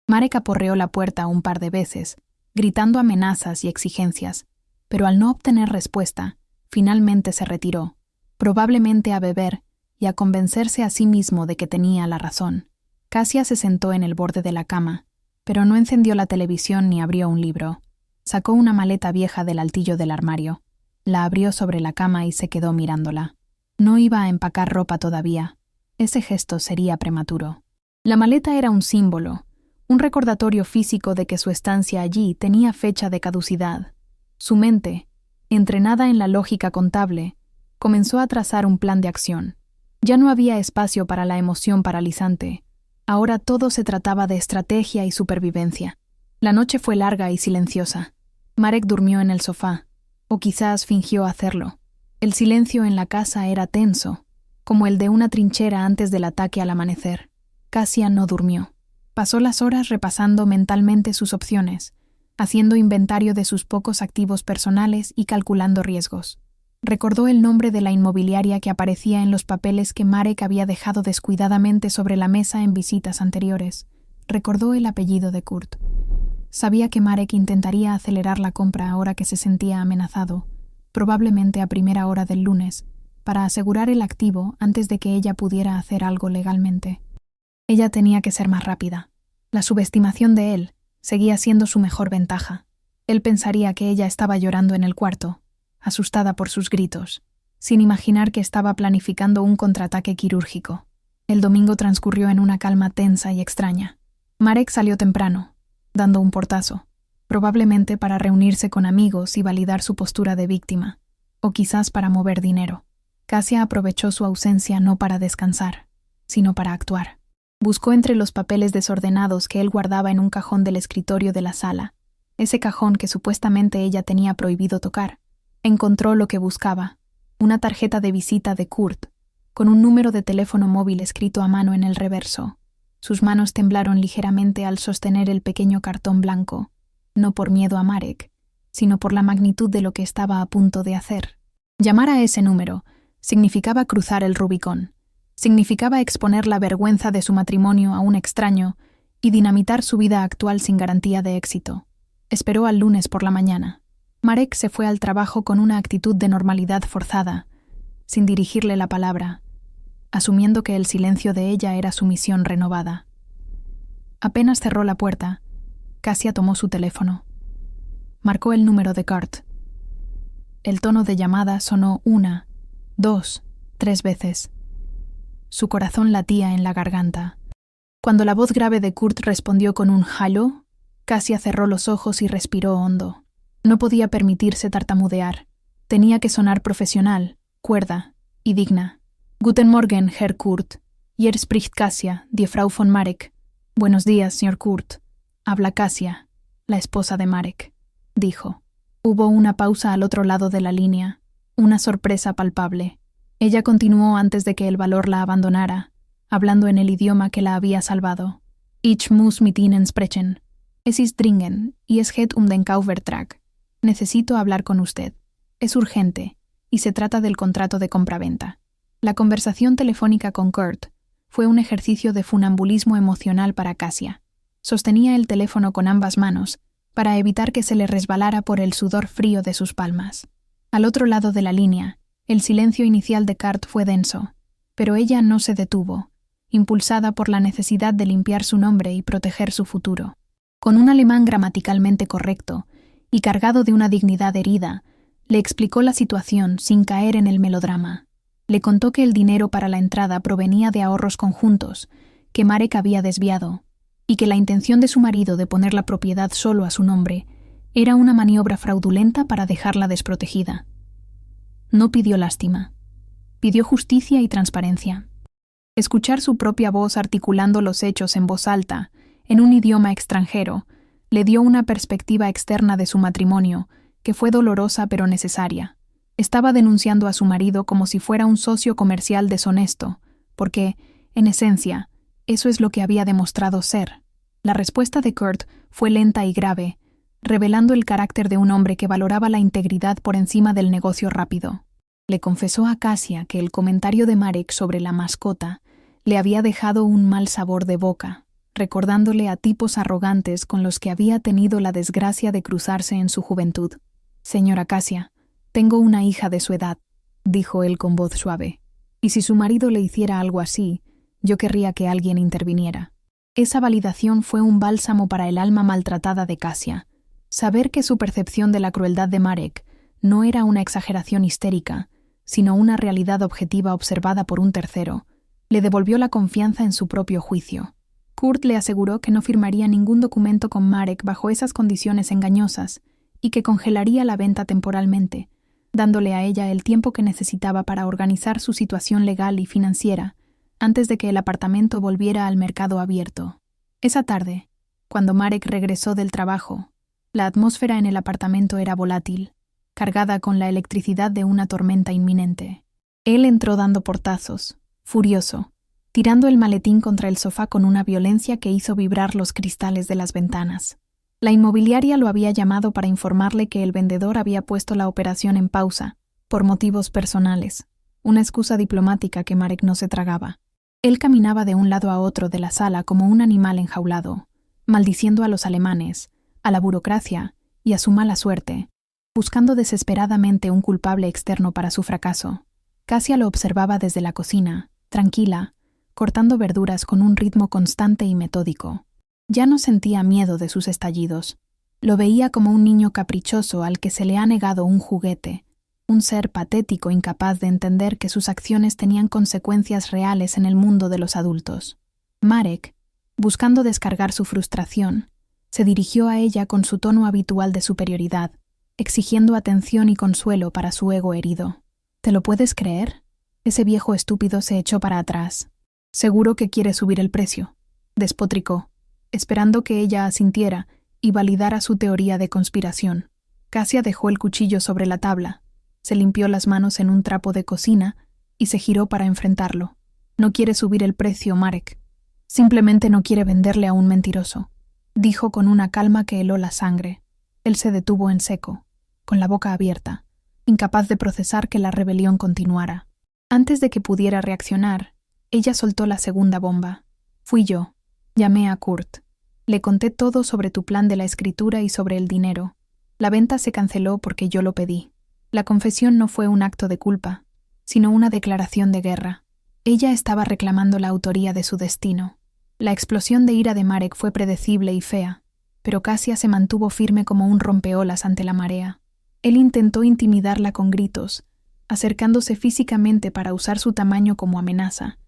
Marek aporreó la puerta un par de veces, gritando amenazas y exigencias, pero al no obtener respuesta, finalmente se retiró, probablemente a beber y a convencerse a sí mismo de que tenía la razón. Cassia se sentó en el borde de la cama, pero no encendió la televisión ni abrió un libro. Sacó una maleta vieja del altillo del armario, la abrió sobre la cama y se quedó mirándola. No iba a empacar ropa todavía. Ese gesto sería prematuro. La maleta era un símbolo, un recordatorio físico de que su estancia allí tenía fecha de caducidad. Su mente, entrenada en la lógica contable, comenzó a trazar un plan de acción. Ya no había espacio para la emoción paralizante. Ahora todo se trataba de estrategia y supervivencia. La noche fue larga y silenciosa. Marek durmió en el sofá, o quizás fingió hacerlo. El silencio en la casa era tenso, como el de una trinchera antes del ataque al amanecer. Cassia no durmió. Pasó las horas repasando mentalmente sus opciones, haciendo inventario de sus pocos activos personales y calculando riesgos. Recordó el nombre de la inmobiliaria que aparecía en los papeles que Marek había dejado descuidadamente sobre la mesa en visitas anteriores. Recordó el apellido de Kurt. Sabía que Marek intentaría acelerar la compra ahora que se sentía amenazado, probablemente a primera hora del lunes, para asegurar el activo antes de que ella pudiera hacer algo legalmente. Ella tenía que ser más rápida. La subestimación de él seguía siendo su mejor ventaja. Él pensaría que ella estaba llorando en el cuarto, asustada por sus gritos, sin imaginar que estaba planificando un contraataque quirúrgico. El domingo transcurrió en una calma tensa y extraña. Marek salió temprano, dando un portazo, probablemente para reunirse con amigos y validar su postura de víctima, o quizás para mover dinero. Cassia aprovechó su ausencia no para descansar, sino para actuar. Buscó entre los papeles desordenados que él guardaba en un cajón del escritorio de la sala, ese cajón que supuestamente ella tenía prohibido tocar. Encontró lo que buscaba, una tarjeta de visita de Kurt, con un número de teléfono móvil escrito a mano en el reverso. Sus manos temblaron ligeramente al sostener el pequeño cartón blanco, no por miedo a Marek, sino por la magnitud de lo que estaba a punto de hacer. Llamar a ese número significaba cruzar el Rubicón, significaba exponer la vergüenza de su matrimonio a un extraño y dinamitar su vida actual sin garantía de éxito. Esperó al lunes por la mañana. Marek se fue al trabajo con una actitud de normalidad forzada, sin dirigirle la palabra, asumiendo que el silencio de ella era su misión renovada. Apenas cerró la puerta, Cassia tomó su teléfono. Marcó el número de Kurt. El tono de llamada sonó 1, 2, 3 veces. Su corazón latía en la garganta. Cuando la voz grave de Kurt respondió con un «¿Hallo?», Cassia cerró los ojos y respiró hondo. No podía permitirse tartamudear. Tenía que sonar profesional, cuerda y digna. «Guten Morgen, Herr Kurt. Hier spricht Cassia, die Frau von Marek». «Buenos días, señor Kurt». «Habla Cassia, la esposa de Marek», dijo. Hubo una pausa al otro lado de la línea, una sorpresa palpable. Ella continuó antes de que el valor la abandonara, hablando en el idioma que la había salvado. Ich muss mit Ihnen sprechen. Es ist dringend y es geht den Kaufvertrag. Necesito hablar con usted. Es urgente y se trata del contrato de compraventa. La conversación telefónica con Kurt fue un ejercicio de funambulismo emocional para Cassia. Sostenía el teléfono con ambas manos para evitar que se le resbalara por el sudor frío de sus palmas. Al otro lado de la línea, el silencio inicial de Kurt fue denso, pero ella no se detuvo, impulsada por la necesidad de limpiar su nombre y proteger su futuro. Con un alemán gramaticalmente correcto y cargado de una dignidad herida, le explicó la situación sin caer en el melodrama. Le contó que el dinero para la entrada provenía de ahorros conjuntos, que Marek había desviado, y que la intención de su marido de poner la propiedad solo a su nombre era una maniobra fraudulenta para dejarla desprotegida. No pidió lástima. Pidió justicia y transparencia. Escuchar su propia voz articulando los hechos en voz alta, en un idioma extranjero, le dio una perspectiva externa de su matrimonio, que fue dolorosa pero necesaria. Estaba denunciando a su marido como si fuera un socio comercial deshonesto, porque, en esencia, eso es lo que había demostrado ser. La respuesta de Kurt fue lenta y grave, revelando el carácter de un hombre que valoraba la integridad por encima del negocio rápido. Le confesó a Cassia que el comentario de Marek sobre la mascota le había dejado un mal sabor de boca, recordándole a tipos arrogantes con los que había tenido la desgracia de cruzarse en su juventud. «Señora Cassia, tengo una hija de su edad», dijo él con voz suave, «y si su marido le hiciera algo así, yo querría que alguien interviniera». Esa validación fue un bálsamo para el alma maltratada de Cassia. Saber que su percepción de la crueldad de Marek no era una exageración histérica, sino una realidad objetiva observada por un tercero, le devolvió la confianza en su propio juicio. Kurt le aseguró que no firmaría ningún documento con Marek bajo esas condiciones engañosas y que congelaría la venta temporalmente, dándole a ella el tiempo que necesitaba para organizar su situación legal y financiera, antes de que el apartamento volviera al mercado abierto. Esa tarde, cuando Marek regresó del trabajo, la atmósfera en el apartamento era volátil, cargada con la electricidad de una tormenta inminente. Él entró dando portazos, furioso, tirando el maletín contra el sofá con una violencia que hizo vibrar los cristales de las ventanas. La inmobiliaria lo había llamado para informarle que el vendedor había puesto la operación en pausa, por motivos personales, una excusa diplomática que Marek no se tragaba. Él caminaba de un lado a otro de la sala como un animal enjaulado, maldiciendo a los alemanes, a la burocracia y a su mala suerte, buscando desesperadamente un culpable externo para su fracaso. Cassia lo observaba desde la cocina, tranquila, cortando verduras con un ritmo constante y metódico. Ya no sentía miedo de sus estallidos. Lo veía como un niño caprichoso al que se le ha negado un juguete, un ser patético incapaz de entender que sus acciones tenían consecuencias reales en el mundo de los adultos. Marek, buscando descargar su frustración, se dirigió a ella con su tono habitual de superioridad, exigiendo atención y consuelo para su ego herido. ¿Te lo puedes creer? Ese viejo estúpido se echó para atrás. «Seguro que quiere subir el precio», despotricó, esperando que ella asintiera y validara su teoría de conspiración. Cassia dejó el cuchillo sobre la tabla, se limpió las manos en un trapo de cocina y se giró para enfrentarlo. «No quiere subir el precio, Marek. Simplemente no quiere venderle a un mentiroso», dijo con una calma que heló la sangre. Él se detuvo en seco, con la boca abierta, incapaz de procesar que la rebelión continuara. Antes de que pudiera reaccionar, ella soltó la segunda bomba. «Fui yo. Llamé a Kurt. Le conté todo sobre tu plan de la escritura y sobre el dinero. La venta se canceló porque yo lo pedí. La confesión no fue un acto de culpa, sino una declaración de guerra. Ella estaba reclamando la autoría de su destino. La explosión de ira de Marek fue predecible y fea, pero Cassia se mantuvo firme como un rompeolas ante la marea. Él intentó intimidarla con gritos, acercándose físicamente para usar su tamaño como amenaza,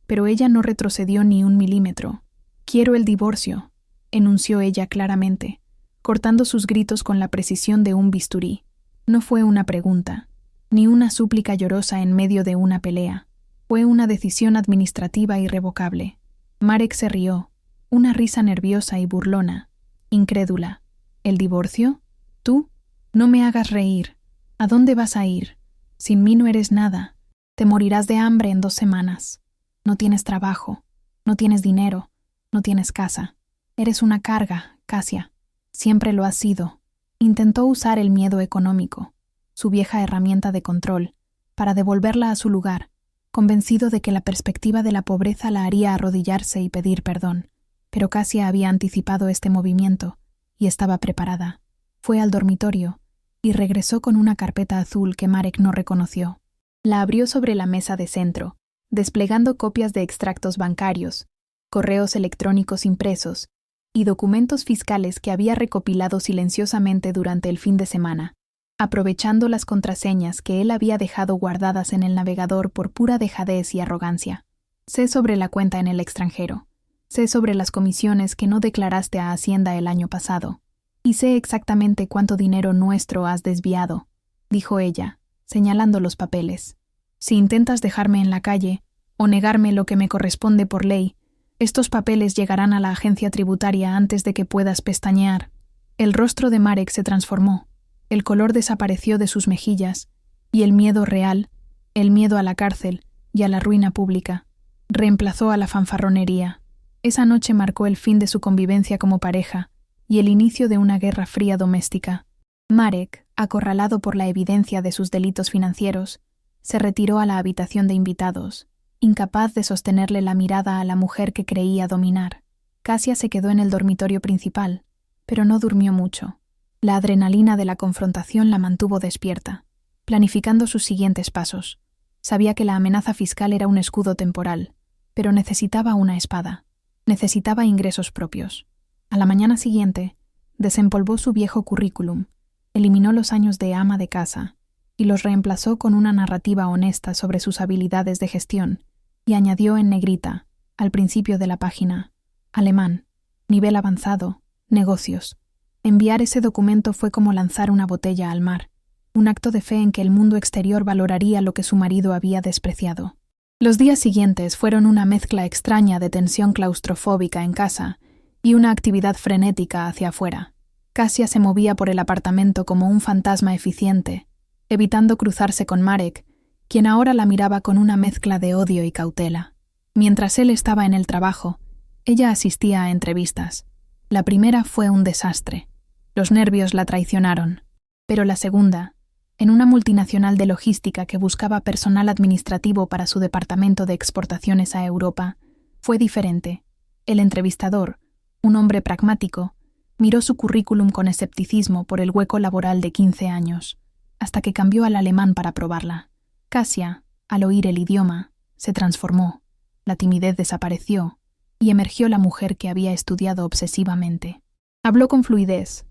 pero ella no retrocedió ni un milímetro. «Quiero el divorcio», enunció ella claramente, cortando sus gritos con la precisión de un bisturí. No fue una pregunta, ni una súplica llorosa en medio de una pelea. Fue una decisión administrativa irrevocable. Marek se rió, una risa nerviosa y burlona, incrédula. «¿El divorcio? ¿Tú? No me hagas reír. ¿A dónde vas a ir? Sin mí no eres nada. Te morirás de hambre en 2 semanas». No tienes trabajo, no tienes dinero, no tienes casa. Eres una carga, Cassia. Siempre lo has sido. Intentó usar el miedo económico, su vieja herramienta de control, para devolverla a su lugar, convencido de que la perspectiva de la pobreza la haría arrodillarse y pedir perdón. Pero Cassia había anticipado este movimiento y estaba preparada. Fue al dormitorio y regresó con una carpeta azul que Marek no reconoció. La abrió sobre la mesa de centro, desplegando copias de extractos bancarios, correos electrónicos impresos y documentos fiscales que había recopilado silenciosamente durante el fin de semana, aprovechando las contraseñas que él había dejado guardadas en el navegador por pura dejadez y arrogancia. Sé sobre la cuenta en el extranjero. Sé sobre las comisiones que no declaraste a Hacienda el año pasado. Y sé exactamente cuánto dinero nuestro has desviado, dijo ella, señalando los papeles. Si intentas dejarme en la calle o negarme lo que me corresponde por ley, estos papeles llegarán a la agencia tributaria antes de que puedas pestañear. El rostro de Marek se transformó, el color desapareció de sus mejillas, y el miedo real, el miedo a la cárcel y a la ruina pública, reemplazó a la fanfarronería. Esa noche marcó el fin de su convivencia como pareja y el inicio de una guerra fría doméstica. Marek, acorralado por la evidencia de sus delitos financieros, se retiró a la habitación de invitados, incapaz de sostenerle la mirada a la mujer que creía dominar. Cassia se quedó en el dormitorio principal, pero no durmió mucho. La adrenalina de la confrontación la mantuvo despierta, planificando sus siguientes pasos. Sabía que la amenaza fiscal era un escudo temporal, pero necesitaba una espada. Necesitaba ingresos propios. A la mañana siguiente, desempolvó su viejo currículum, eliminó los años de ama de casa y los reemplazó con una narrativa honesta sobre sus habilidades de gestión, y añadió en negrita, al principio de la página, alemán, nivel avanzado, negocios. Enviar ese documento fue como lanzar una botella al mar, un acto de fe en que el mundo exterior valoraría lo que su marido había despreciado. Los días siguientes fueron una mezcla extraña de tensión claustrofóbica en casa y una actividad frenética hacia afuera. Cassia se movía por el apartamento como un fantasma eficiente, evitando cruzarse con Marek, quien ahora la miraba con una mezcla de odio y cautela. Mientras él estaba en el trabajo, ella asistía a entrevistas. La primera fue un desastre. Los nervios la traicionaron. Pero la segunda, en una multinacional de logística que buscaba personal administrativo para su departamento de exportaciones a Europa, fue diferente. El entrevistador, un hombre pragmático, miró su currículum con escepticismo por el hueco laboral de 15 años, hasta que cambió al alemán para probarla. Cassia, al oír el idioma, se transformó, la timidez desapareció, y emergió la mujer que había estudiado obsesivamente. Habló con fluidez,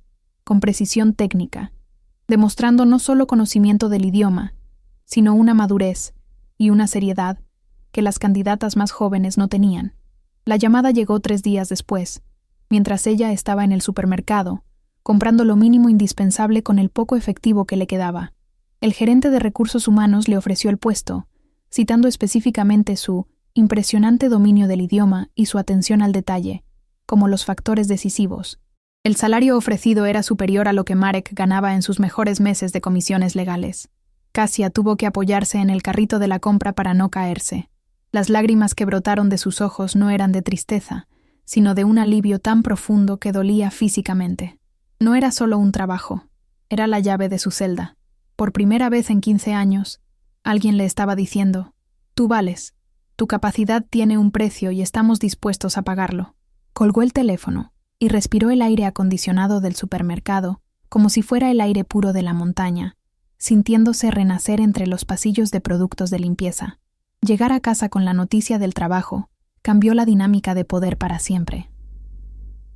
con precisión técnica, demostrando no solo conocimiento del idioma, sino una madurez y una seriedad que las candidatas más jóvenes no tenían. La llamada llegó 3 días después, mientras ella estaba en el supermercado, comprando lo mínimo indispensable con el poco efectivo que le quedaba. El gerente de recursos humanos le ofreció el puesto, citando específicamente su impresionante dominio del idioma y su atención al detalle, como los factores decisivos. El salario ofrecido era superior a lo que Marek ganaba en sus mejores meses de comisiones legales. Cassia tuvo que apoyarse en el carrito de la compra para no caerse. Las lágrimas que brotaron de sus ojos no eran de tristeza, sino de un alivio tan profundo que dolía físicamente. No era solo un trabajo, era la llave de su celda. Por primera vez en 15 años, alguien le estaba diciendo: «Tú vales, tu capacidad tiene un precio y estamos dispuestos a pagarlo». Colgó el teléfono y respiró el aire acondicionado del supermercado como si fuera el aire puro de la montaña, sintiéndose renacer entre los pasillos de productos de limpieza. Llegar a casa con la noticia del trabajo cambió la dinámica de poder para siempre.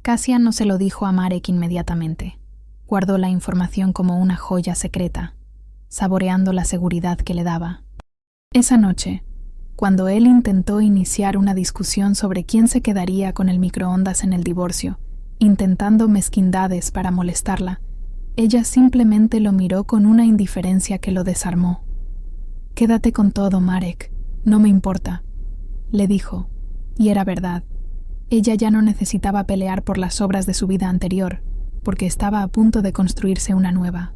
Cassia no se lo dijo a Marek inmediatamente. Guardó la información como una joya secreta, saboreando la seguridad que le daba. Esa noche, cuando él intentó iniciar una discusión sobre quién se quedaría con el microondas en el divorcio, intentando mezquindades para molestarla, ella simplemente lo miró con una indiferencia que lo desarmó. «Quédate con todo, Marek, no me importa», le dijo, y era verdad. Ella ya no necesitaba pelear por las obras de su vida anterior, porque estaba a punto de construirse una nueva.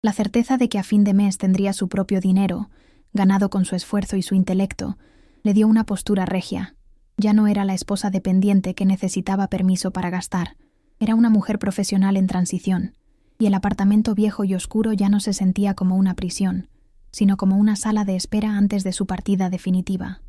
La certeza de que a fin de mes tendría su propio dinero, ganado con su esfuerzo y su intelecto, Le dio una postura regia. Ya no era la esposa dependiente que necesitaba permiso para gastar. Era una mujer profesional en transición, y el apartamento viejo y oscuro ya no se sentía como una prisión, sino como una sala de espera antes de su partida definitiva.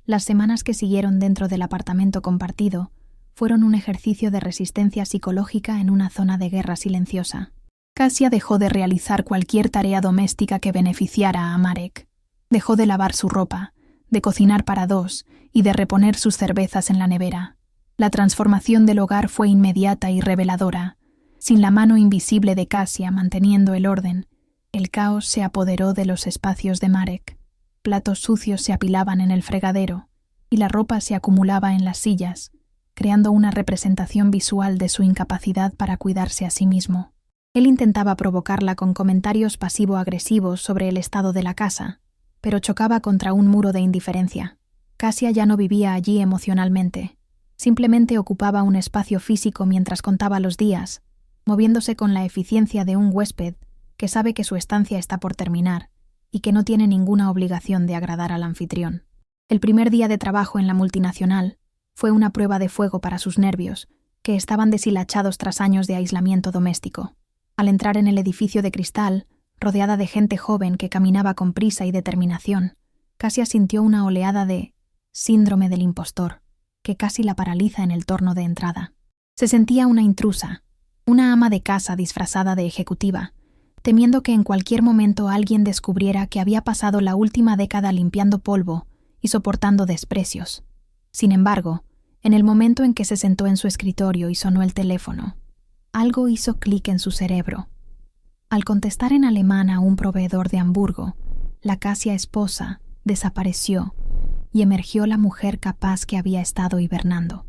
Las semanas que siguieron dentro del apartamento compartido fueron un ejercicio de resistencia psicológica en una zona de guerra silenciosa. Kasia dejó de realizar cualquier tarea doméstica que beneficiara a Marek. Dejó de lavar su ropa, de cocinar para dos y de reponer sus cervezas en la nevera. La transformación del hogar fue inmediata y reveladora. Sin la mano invisible de Kasia manteniendo el orden, el caos se apoderó de los espacios de Marek. Platos sucios se apilaban en el fregadero y la ropa se acumulaba en las sillas, creando una representación visual de su incapacidad para cuidarse a sí mismo. Él intentaba provocarla con comentarios pasivo-agresivos sobre el estado de la casa, pero chocaba contra un muro de indiferencia. Kasia ya no vivía allí emocionalmente. Simplemente ocupaba un espacio físico mientras contaba los días, moviéndose con la eficiencia de un huésped que sabe que su estancia está por terminar y que no tiene ninguna obligación de agradar al anfitrión. El primer día de trabajo en la multinacional fue una prueba de fuego para sus nervios, que estaban deshilachados tras años de aislamiento doméstico. Al entrar en el edificio de cristal, rodeada de gente joven que caminaba con prisa y determinación, Kasia sintió una oleada de síndrome del impostor, que casi la paraliza en el torno de entrada. Se sentía una intrusa, una ama de casa disfrazada de ejecutiva, temiendo que en cualquier momento alguien descubriera que había pasado la última década limpiando polvo y soportando desprecios. Sin embargo, en el momento en que se sentó en su escritorio y sonó el teléfono, algo hizo clic en su cerebro. Al contestar en alemán a un proveedor de Hamburgo, la Kasia esposa desapareció y emergió la mujer capaz que había estado hibernando.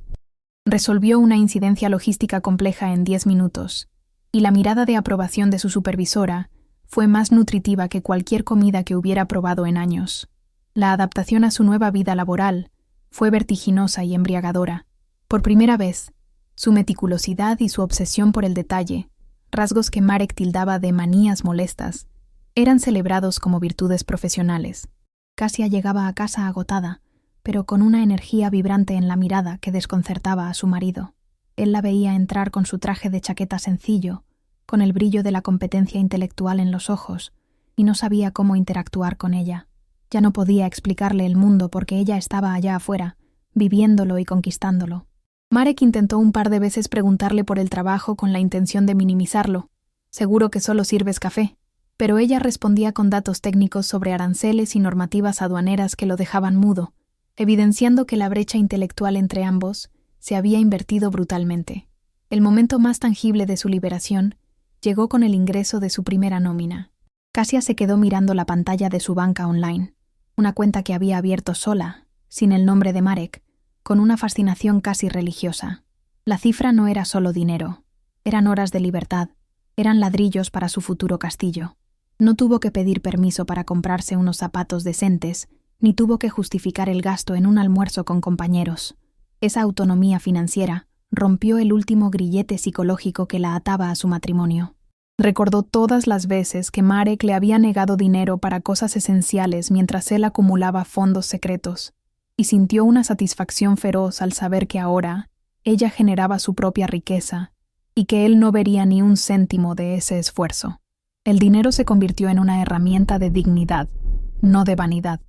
Resolvió una incidencia logística compleja en 10 minutos, y la mirada de aprobación de su supervisora fue más nutritiva que cualquier comida que hubiera probado en años. La adaptación a su nueva vida laboral fue vertiginosa y embriagadora. Por primera vez, su meticulosidad y su obsesión por el detalle, rasgos que Marek tildaba de manías molestas, eran celebrados como virtudes profesionales. Kasia llegaba a casa agotada, pero con una energía vibrante en la mirada que desconcertaba a su marido. Él la veía entrar con su traje de chaqueta sencillo, con el brillo de la competencia intelectual en los ojos, y no sabía cómo interactuar con ella. Ya no podía explicarle el mundo porque ella estaba allá afuera, viviéndolo y conquistándolo. Marek intentó un par de veces preguntarle por el trabajo con la intención de minimizarlo. «Seguro que solo sirves café». Pero ella respondía con datos técnicos sobre aranceles y normativas aduaneras que lo dejaban mudo, evidenciando que la brecha intelectual entre ambos se había invertido brutalmente. El momento más tangible de su liberación llegó con el ingreso de su primera nómina. Kasia se quedó mirando la pantalla de su banca online, una cuenta que había abierto sola, sin el nombre de Marek, con una fascinación casi religiosa. La cifra no era solo dinero, eran horas de libertad, eran ladrillos para su futuro castillo. No tuvo que pedir permiso para comprarse unos zapatos decentes, ni tuvo que justificar el gasto en un almuerzo con compañeros. Esa autonomía financiera rompió el último grillete psicológico que la ataba a su matrimonio. Recordó todas las veces que Marek le había negado dinero para cosas esenciales mientras él acumulaba fondos secretos, y sintió una satisfacción feroz al saber que ahora ella generaba su propia riqueza y que él no vería ni un céntimo de ese esfuerzo. El dinero se convirtió en una herramienta de dignidad, no de vanidad.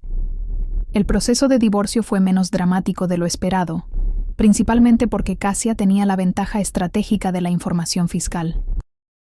El proceso de divorcio fue menos dramático de lo esperado, principalmente porque Kasia tenía la ventaja estratégica de la información fiscal.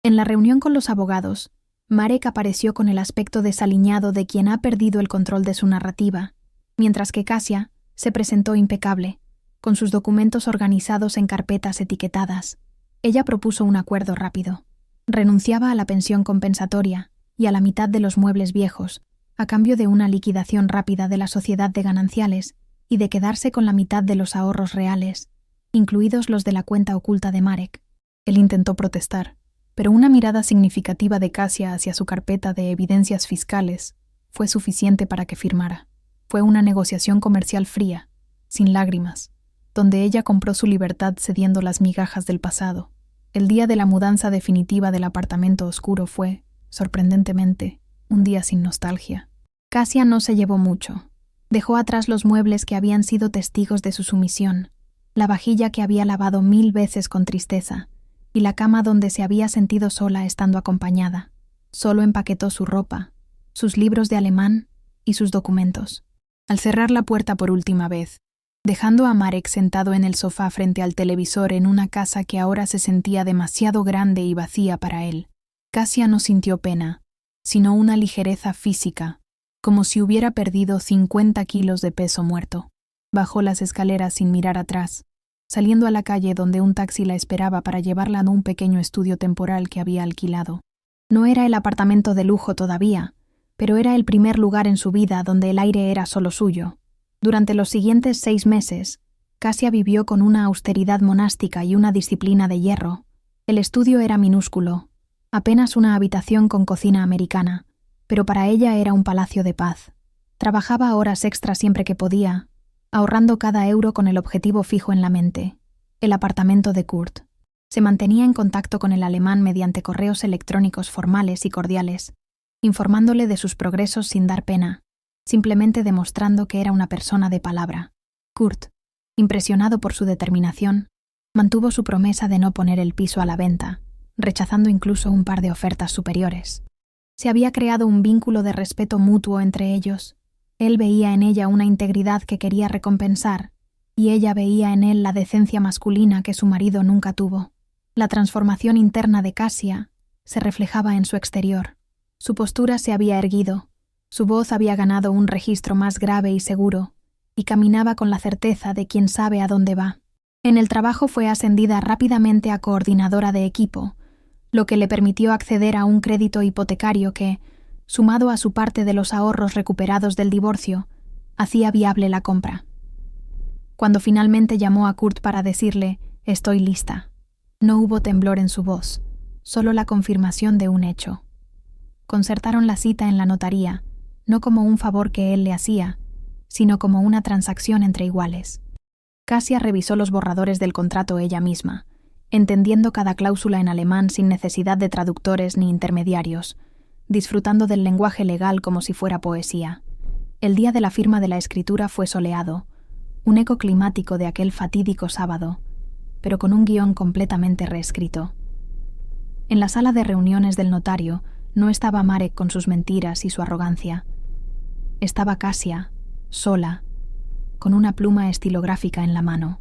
En la reunión con los abogados, Marek apareció con el aspecto desaliñado de quien ha perdido el control de su narrativa, mientras que Kasia se presentó impecable, con sus documentos organizados en carpetas etiquetadas. Ella propuso un acuerdo rápido. Renunciaba a la pensión compensatoria y a la mitad de los muebles viejos, a cambio de una liquidación rápida de la sociedad de gananciales y de quedarse con la mitad de los ahorros reales, incluidos los de la cuenta oculta de Marek. Él intentó protestar, pero una mirada significativa de Kasia hacia su carpeta de evidencias fiscales fue suficiente para que firmara. Fue una negociación comercial fría, sin lágrimas, donde ella compró su libertad cediendo las migajas del pasado. El día de la mudanza definitiva del apartamento oscuro fue, sorprendentemente, un día sin nostalgia. Kasia no se llevó mucho. Dejó atrás los muebles que habían sido testigos de su sumisión, la vajilla que había lavado 1000 veces con tristeza, y la cama donde se había sentido sola estando acompañada. Solo empaquetó su ropa, sus libros de alemán y sus documentos. Al cerrar la puerta por última vez, dejando a Marek sentado en el sofá frente al televisor en una casa que ahora se sentía demasiado grande y vacía para él, Kasia no sintió pena, sino una ligereza física, como si hubiera perdido 50 kilos de peso muerto. Bajó las escaleras sin mirar atrás, saliendo a la calle donde un taxi la esperaba para llevarla a un pequeño estudio temporal que había alquilado. No era el apartamento de lujo todavía, pero era el primer lugar en su vida donde el aire era solo suyo. Durante los siguientes 6 meses, Kasia vivió con una austeridad monástica y una disciplina de hierro. El estudio era minúsculo, apenas una habitación con cocina americana, pero para ella era un palacio de paz. Trabajaba horas extras siempre que podía, ahorrando cada euro con el objetivo fijo en la mente: el apartamento de Kurt. Se mantenía en contacto con el alemán mediante correos electrónicos formales y cordiales, informándole de sus progresos sin dar pena, simplemente demostrando que era una persona de palabra. Kurt, impresionado por su determinación, mantuvo su promesa de no poner el piso a la venta, rechazando incluso un par de ofertas superiores. Se había creado un vínculo de respeto mutuo entre ellos. Él veía en ella una integridad que quería recompensar, y ella veía en él la decencia masculina que su marido nunca tuvo. La transformación interna de Kasia se reflejaba en su exterior. Su postura se había erguido, su voz había ganado un registro más grave y seguro, y caminaba con la certeza de quien sabe a dónde va. En el trabajo fue ascendida rápidamente a coordinadora de equipo, lo que le permitió acceder a un crédito hipotecario que, sumado a su parte de los ahorros recuperados del divorcio, hacía viable la compra. Cuando finalmente llamó a Kurt para decirle «estoy lista», no hubo temblor en su voz, solo la confirmación de un hecho. Concertaron la cita en la notaría, no como un favor que él le hacía, sino como una transacción entre iguales. Kasia revisó los borradores del contrato ella misma, entendiendo cada cláusula en alemán sin necesidad de traductores ni intermediarios, disfrutando del lenguaje legal como si fuera poesía. El día de la firma de la escritura fue soleado, un eco climático de aquel fatídico sábado, pero con un guión completamente reescrito. En la sala de reuniones del notario no estaba Marek con sus mentiras y su arrogancia. Estaba Kasia, sola, con una pluma estilográfica en la mano.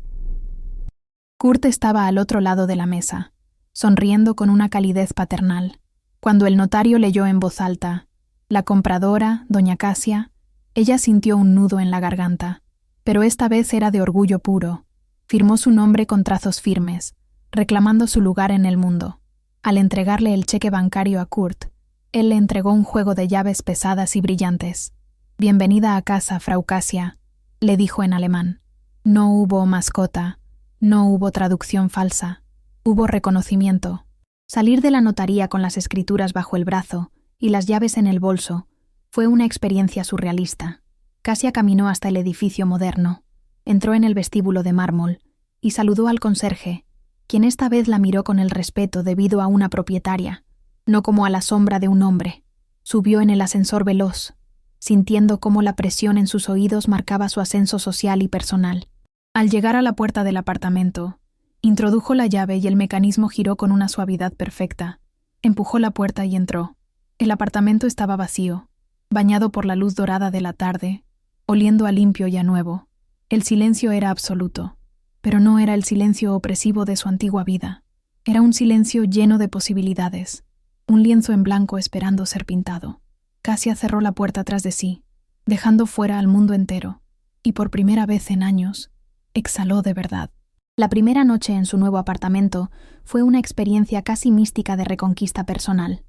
Kurt estaba al otro lado de la mesa, sonriendo con una calidez paternal. Cuando el notario leyó en voz alta «La compradora, doña Kasia», ella sintió un nudo en la garganta, pero esta vez era de orgullo puro. Firmó su nombre con trazos firmes, reclamando su lugar en el mundo. Al entregarle el cheque bancario a Kurt, él le entregó un juego de llaves pesadas y brillantes. «Bienvenida a casa, Frau Kasia», le dijo en alemán. No hubo mascota, no hubo traducción falsa, hubo reconocimiento. Salir de la notaría con las escrituras bajo el brazo y las llaves en el bolso fue una experiencia surrealista. Kasia caminó hasta el edificio moderno, entró en el vestíbulo de mármol y saludó al conserje, quien esta vez la miró con el respeto debido a una propietaria, no como a la sombra de un hombre. Subió en el ascensor veloz, sintiendo cómo la presión en sus oídos marcaba su ascenso social y personal. Al llegar a la puerta del apartamento, introdujo la llave y el mecanismo giró con una suavidad perfecta. Empujó la puerta y entró. El apartamento estaba vacío, bañado por la luz dorada de la tarde, oliendo a limpio y a nuevo. El silencio era absoluto, pero no era el silencio opresivo de su antigua vida. Era un silencio lleno de posibilidades, un lienzo en blanco esperando ser pintado. Kasia cerró la puerta tras de sí, dejando fuera al mundo entero, y por primera vez en años, exhaló de verdad. La primera noche en su nuevo apartamento fue una experiencia casi mística de reconquista personal.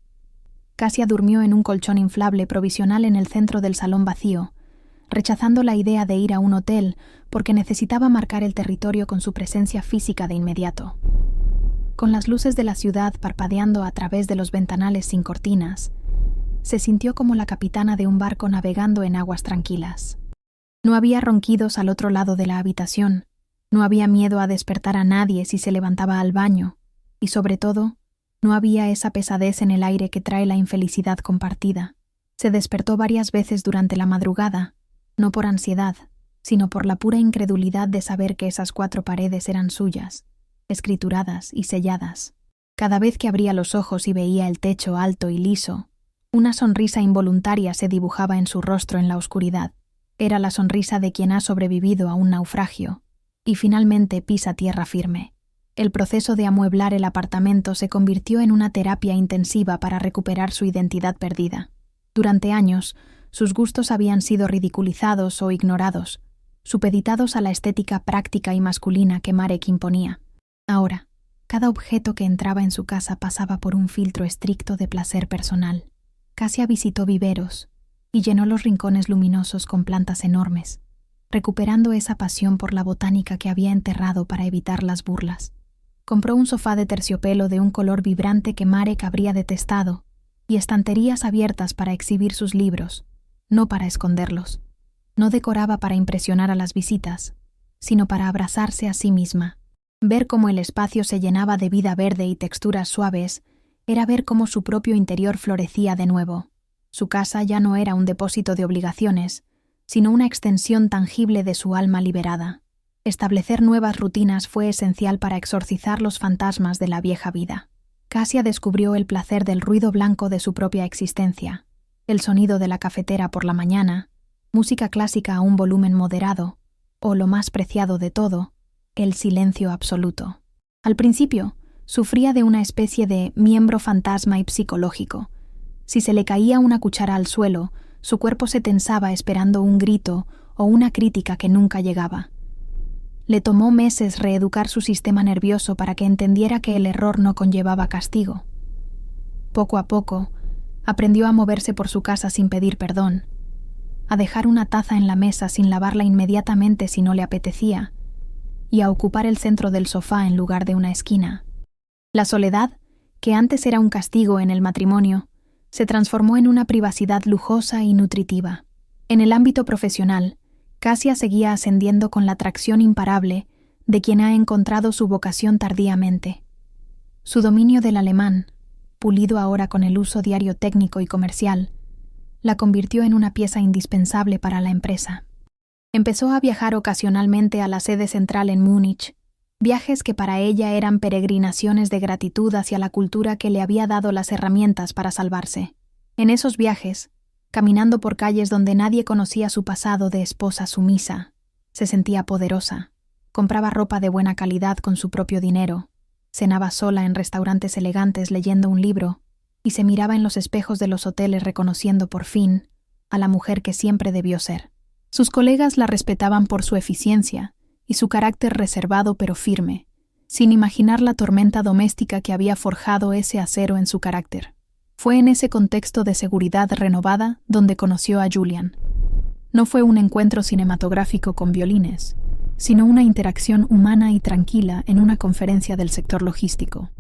Kasia durmió en un colchón inflable provisional en el centro del salón vacío, rechazando la idea de ir a un hotel porque necesitaba marcar el territorio con su presencia física de inmediato. Con las luces de la ciudad parpadeando a través de los ventanales sin cortinas, se sintió como la capitana de un barco navegando en aguas tranquilas. No había ronquidos al otro lado de la habitación, no había miedo a despertar a nadie si se levantaba al baño, y sobre todo, no había esa pesadez en el aire que trae la infelicidad compartida. Se despertó varias veces durante la madrugada, no por ansiedad, sino por la pura incredulidad de saber que esas 4 paredes eran suyas, escrituradas y selladas. Cada vez que abría los ojos y veía el techo alto y liso, una sonrisa involuntaria se dibujaba en su rostro en la oscuridad. Era la sonrisa de quien ha sobrevivido a un naufragio y finalmente pisa tierra firme. El proceso de amueblar el apartamento se convirtió en una terapia intensiva para recuperar su identidad perdida. Durante años, sus gustos habían sido ridiculizados o ignorados, supeditados a la estética práctica y masculina que Marek imponía. Ahora, cada objeto que entraba en su casa pasaba por un filtro estricto de placer personal. Kasia visitó viveros y llenó los rincones luminosos con plantas enormes, recuperando esa pasión por la botánica que había enterrado para evitar las burlas. Compró un sofá de terciopelo de un color vibrante que Marek habría detestado y estanterías abiertas para exhibir sus libros, no para esconderlos. No decoraba para impresionar a las visitas, sino para abrazarse a sí misma. Ver cómo el espacio se llenaba de vida verde y texturas suaves era ver cómo su propio interior florecía de nuevo. Su casa ya no era un depósito de obligaciones, sino una extensión tangible de su alma liberada. Establecer nuevas rutinas fue esencial para exorcizar los fantasmas de la vieja vida. Kasia descubrió el placer del ruido blanco de su propia existencia, el sonido de la cafetera por la mañana, música clásica a un volumen moderado, o lo más preciado de todo, el silencio absoluto. Al principio, sufría de una especie de miembro fantasma y psicológico. Si se le caía una cuchara al suelo, su cuerpo se tensaba esperando un grito o una crítica que nunca llegaba. Le tomó meses reeducar su sistema nervioso para que entendiera que el error no conllevaba castigo. Poco a poco, aprendió a moverse por su casa sin pedir perdón, a dejar una taza en la mesa sin lavarla inmediatamente si no le apetecía, y a ocupar el centro del sofá en lugar de una esquina. La soledad, que antes era un castigo en el matrimonio, se transformó en una privacidad lujosa y nutritiva. En el ámbito profesional, Kasia seguía ascendiendo con la atracción imparable de quien ha encontrado su vocación tardíamente. Su dominio del alemán, pulido ahora con el uso diario técnico y comercial, la convirtió en una pieza indispensable para la empresa. Empezó a viajar ocasionalmente a la sede central en Múnich, viajes que para ella eran peregrinaciones de gratitud hacia la cultura que le había dado las herramientas para salvarse. En esos viajes, caminando por calles donde nadie conocía su pasado de esposa sumisa, se sentía poderosa, compraba ropa de buena calidad con su propio dinero, cenaba sola en restaurantes elegantes leyendo un libro y se miraba en los espejos de los hoteles reconociendo por fin a la mujer que siempre debió ser. Sus colegas la respetaban por su eficiencia y su carácter reservado pero firme, sin imaginar la tormenta doméstica que había forjado ese acero en su carácter. Fue en ese contexto de seguridad renovada donde conoció a Julian. No fue un encuentro cinematográfico con violines, sino una interacción humana y tranquila en una conferencia del sector logístico.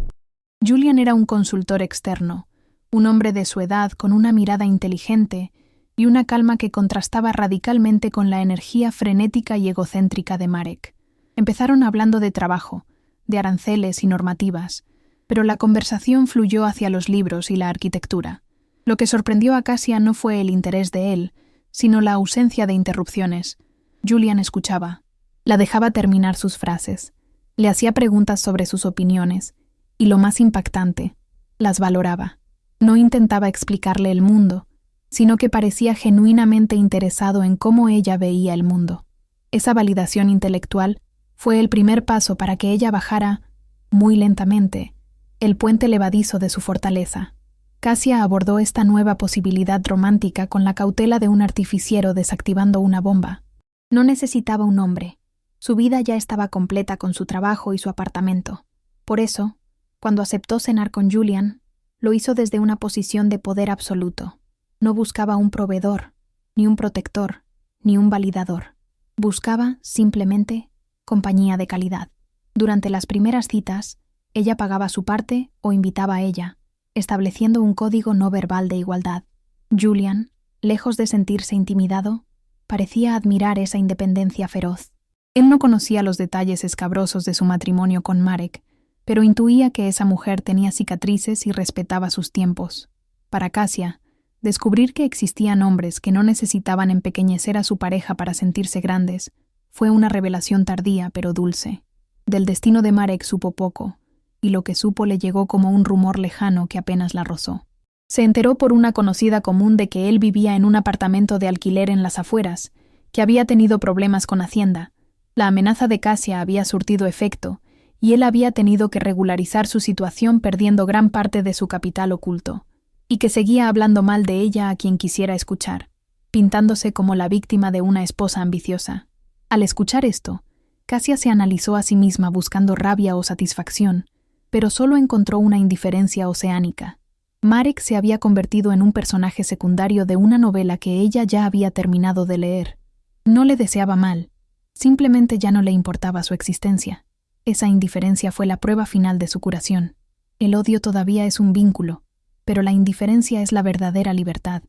Julian era un consultor externo, un hombre de su edad con una mirada inteligente y una calma que contrastaba radicalmente con la energía frenética y egocéntrica de Marek. Empezaron hablando de trabajo, de aranceles y normativas, pero la conversación fluyó hacia los libros y la arquitectura. Lo que sorprendió a Kasia no fue el interés de él, sino la ausencia de interrupciones. Julian escuchaba, la dejaba terminar sus frases, le hacía preguntas sobre sus opiniones, y lo más impactante, las valoraba. No intentaba explicarle el mundo, sino que parecía genuinamente interesado en cómo ella veía el mundo. Esa validación intelectual fue el primer paso para que ella bajara, muy lentamente, el puente levadizo de su fortaleza. Kasia abordó esta nueva posibilidad romántica con la cautela de un artificiero desactivando una bomba. No necesitaba un hombre. Su vida ya estaba completa con su trabajo y su apartamento. Por eso, cuando aceptó cenar con Julian, lo hizo desde una posición de poder absoluto. No buscaba un proveedor, ni un protector, ni un validador. Buscaba, simplemente, compañía de calidad. Durante las primeras citas, ella pagaba su parte o invitaba a ella, estableciendo un código no verbal de igualdad. Julian, lejos de sentirse intimidado, parecía admirar esa independencia feroz. Él no conocía los detalles escabrosos de su matrimonio con Marek, pero intuía que esa mujer tenía cicatrices y respetaba sus tiempos. Para Kasia, Descubrir que existían hombres que no necesitaban empequeñecer a su pareja para sentirse grandes fue una revelación tardía pero dulce. Del destino de Marek supo poco, y lo que supo le llegó como un rumor lejano que apenas la rozó. Se enteró por una conocida común de que él vivía en un apartamento de alquiler en las afueras, que había tenido problemas con Hacienda. La amenaza de Kasia había surtido efecto, y él había tenido que regularizar su situación perdiendo gran parte de su capital oculto, y que seguía hablando mal de ella a quien quisiera escuchar, pintándose como la víctima de una esposa ambiciosa. Al escuchar esto, Kasia se analizó a sí misma buscando rabia o satisfacción, pero solo encontró una indiferencia oceánica. Marek se había convertido en un personaje secundario de una novela que ella ya había terminado de leer. No le deseaba mal, simplemente ya no le importaba su existencia. Esa indiferencia fue la prueba final de su curación. El odio todavía es un vínculo, pero la indiferencia es la verdadera libertad.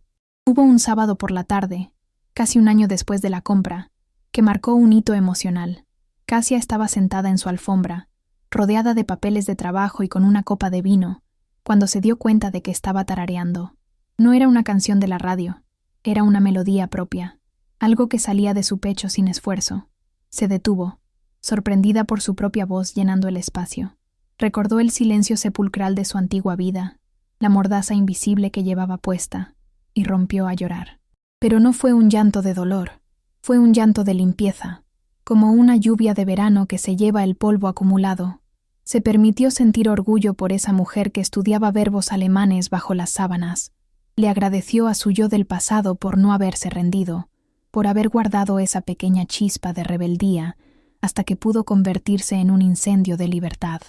Hubo un sábado por la tarde, casi un año después de la compra, que marcó un hito emocional. Kasia estaba sentada en su alfombra, rodeada de papeles de trabajo y con una copa de vino, cuando se dio cuenta de que estaba tarareando. No era una canción de la radio, era una melodía propia, algo que salía de su pecho sin esfuerzo. Se detuvo, sorprendida por su propia voz llenando el espacio. Recordó el silencio sepulcral de su antigua vida, la mordaza invisible que llevaba puesta, y rompió a llorar. Pero no fue un llanto de dolor, fue un llanto de limpieza, como una lluvia de verano que se lleva el polvo acumulado. Se permitió sentir orgullo por esa mujer que estudiaba verbos alemanes bajo las sábanas. Le agradeció a su yo del pasado por no haberse rendido, por haber guardado esa pequeña chispa de rebeldía hasta que pudo convertirse en un incendio de libertad.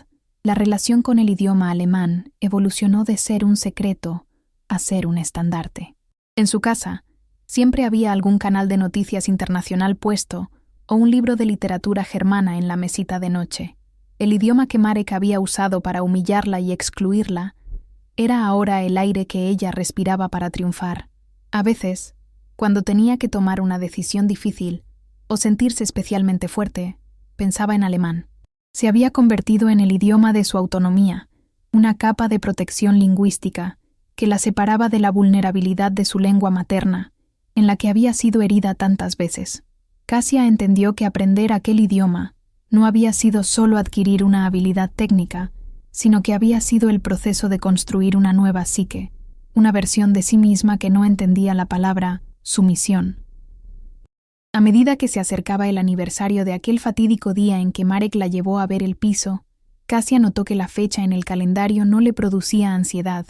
La relación con el idioma alemán evolucionó de ser un secreto a ser un estandarte. En su casa, siempre había algún canal de noticias internacional puesto o un libro de literatura germana en la mesita de noche. El idioma que Marek había usado para humillarla y excluirla era ahora el aire que ella respiraba para triunfar. A veces, cuando tenía que tomar una decisión difícil o sentirse especialmente fuerte, pensaba en alemán. Se había convertido en el idioma de su autonomía, una capa de protección lingüística que la separaba de la vulnerabilidad de su lengua materna, en la que había sido herida tantas veces. Kasia entendió que aprender aquel idioma no había sido solo adquirir una habilidad técnica, sino que había sido el proceso de construir una nueva psique, una versión de sí misma que no entendía la palabra sumisión. A medida que se acercaba el aniversario de aquel fatídico día en que Marek la llevó a ver el piso, Kasia notó que la fecha en el calendario no le producía ansiedad,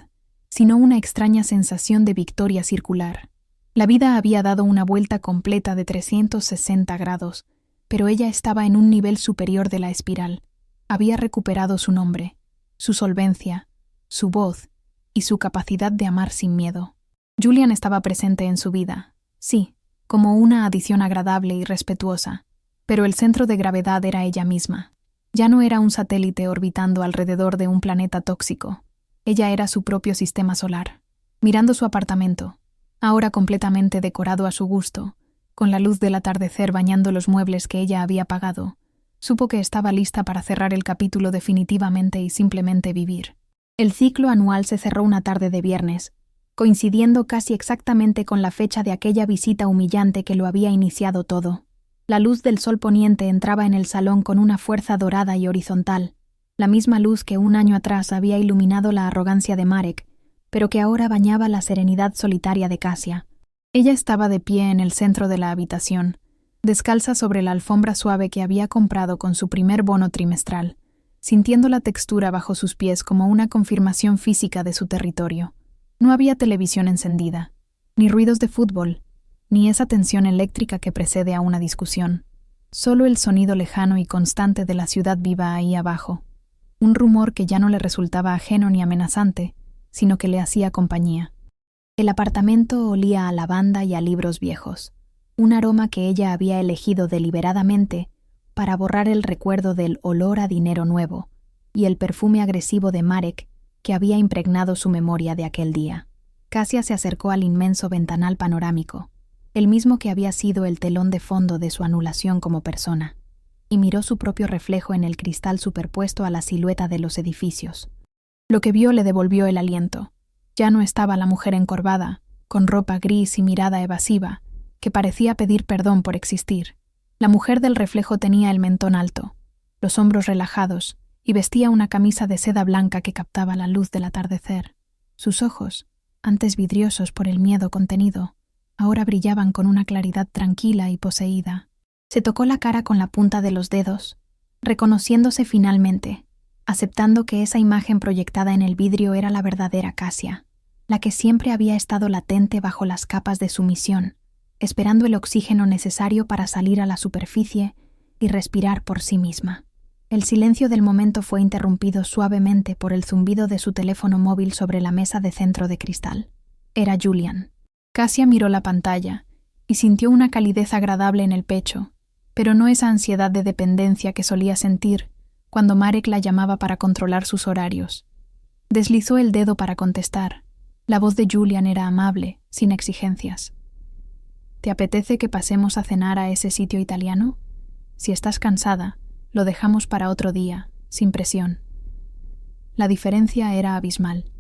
sino una extraña sensación de victoria circular. La vida había dado una vuelta completa de 360 grados, pero ella estaba en un nivel superior de la espiral. Había recuperado su nombre, su solvencia, su voz y su capacidad de amar sin miedo. Julian estaba presente en su vida, sí, como una adición agradable y respetuosa, pero el centro de gravedad era ella misma. Ya no era un satélite orbitando alrededor de un planeta tóxico. Ella era su propio sistema solar. Mirando su apartamento, ahora completamente decorado a su gusto, con la luz del atardecer bañando los muebles que ella había pagado, supo que estaba lista para cerrar el capítulo definitivamente y simplemente vivir. El ciclo anual se cerró una tarde de viernes, coincidiendo casi exactamente con la fecha de aquella visita humillante que lo había iniciado todo. La luz del sol poniente entraba en el salón con una fuerza dorada y horizontal, la misma luz que un año atrás había iluminado la arrogancia de Marek, pero que ahora bañaba la serenidad solitaria de Kasia. Ella estaba de pie en el centro de la habitación, descalza sobre la alfombra suave que había comprado con su primer bono trimestral, sintiendo la textura bajo sus pies como una confirmación física de su territorio. No había televisión encendida, ni ruidos de fútbol, ni esa tensión eléctrica que precede a una discusión. Solo el sonido lejano y constante de la ciudad viva ahí abajo, un rumor que ya no le resultaba ajeno ni amenazante, sino que le hacía compañía. El apartamento olía a lavanda y a libros viejos, un aroma que ella había elegido deliberadamente para borrar el recuerdo del olor a dinero nuevo y el perfume agresivo de Marek que había impregnado su memoria de aquel día. Kasia se acercó al inmenso ventanal panorámico, el mismo que había sido el telón de fondo de su anulación como persona, y miró su propio reflejo en el cristal superpuesto a la silueta de los edificios. Lo que vio le devolvió el aliento. Ya no estaba la mujer encorvada, con ropa gris y mirada evasiva, que parecía pedir perdón por existir. La mujer del reflejo tenía el mentón alto, los hombros relajados, y vestía una camisa de seda blanca que captaba la luz del atardecer. Sus ojos, antes vidriosos por el miedo contenido, ahora brillaban con una claridad tranquila y poseída. Se tocó la cara con la punta de los dedos, reconociéndose finalmente, aceptando que esa imagen proyectada en el vidrio era la verdadera Cassia, la que siempre había estado latente bajo las capas de sumisión, esperando el oxígeno necesario para salir a la superficie y respirar por sí misma. El silencio del momento fue interrumpido suavemente por el zumbido de su teléfono móvil sobre la mesa de centro de cristal. Era Julian. Cassia miró la pantalla y sintió una calidez agradable en el pecho, pero no esa ansiedad de dependencia que solía sentir cuando Marek la llamaba para controlar sus horarios. Deslizó el dedo para contestar. La voz de Julian era amable, sin exigencias. ¿Te apetece que pasemos a cenar a ese sitio italiano? Si estás cansada, lo dejamos para otro día, sin presión. La diferencia era abismal.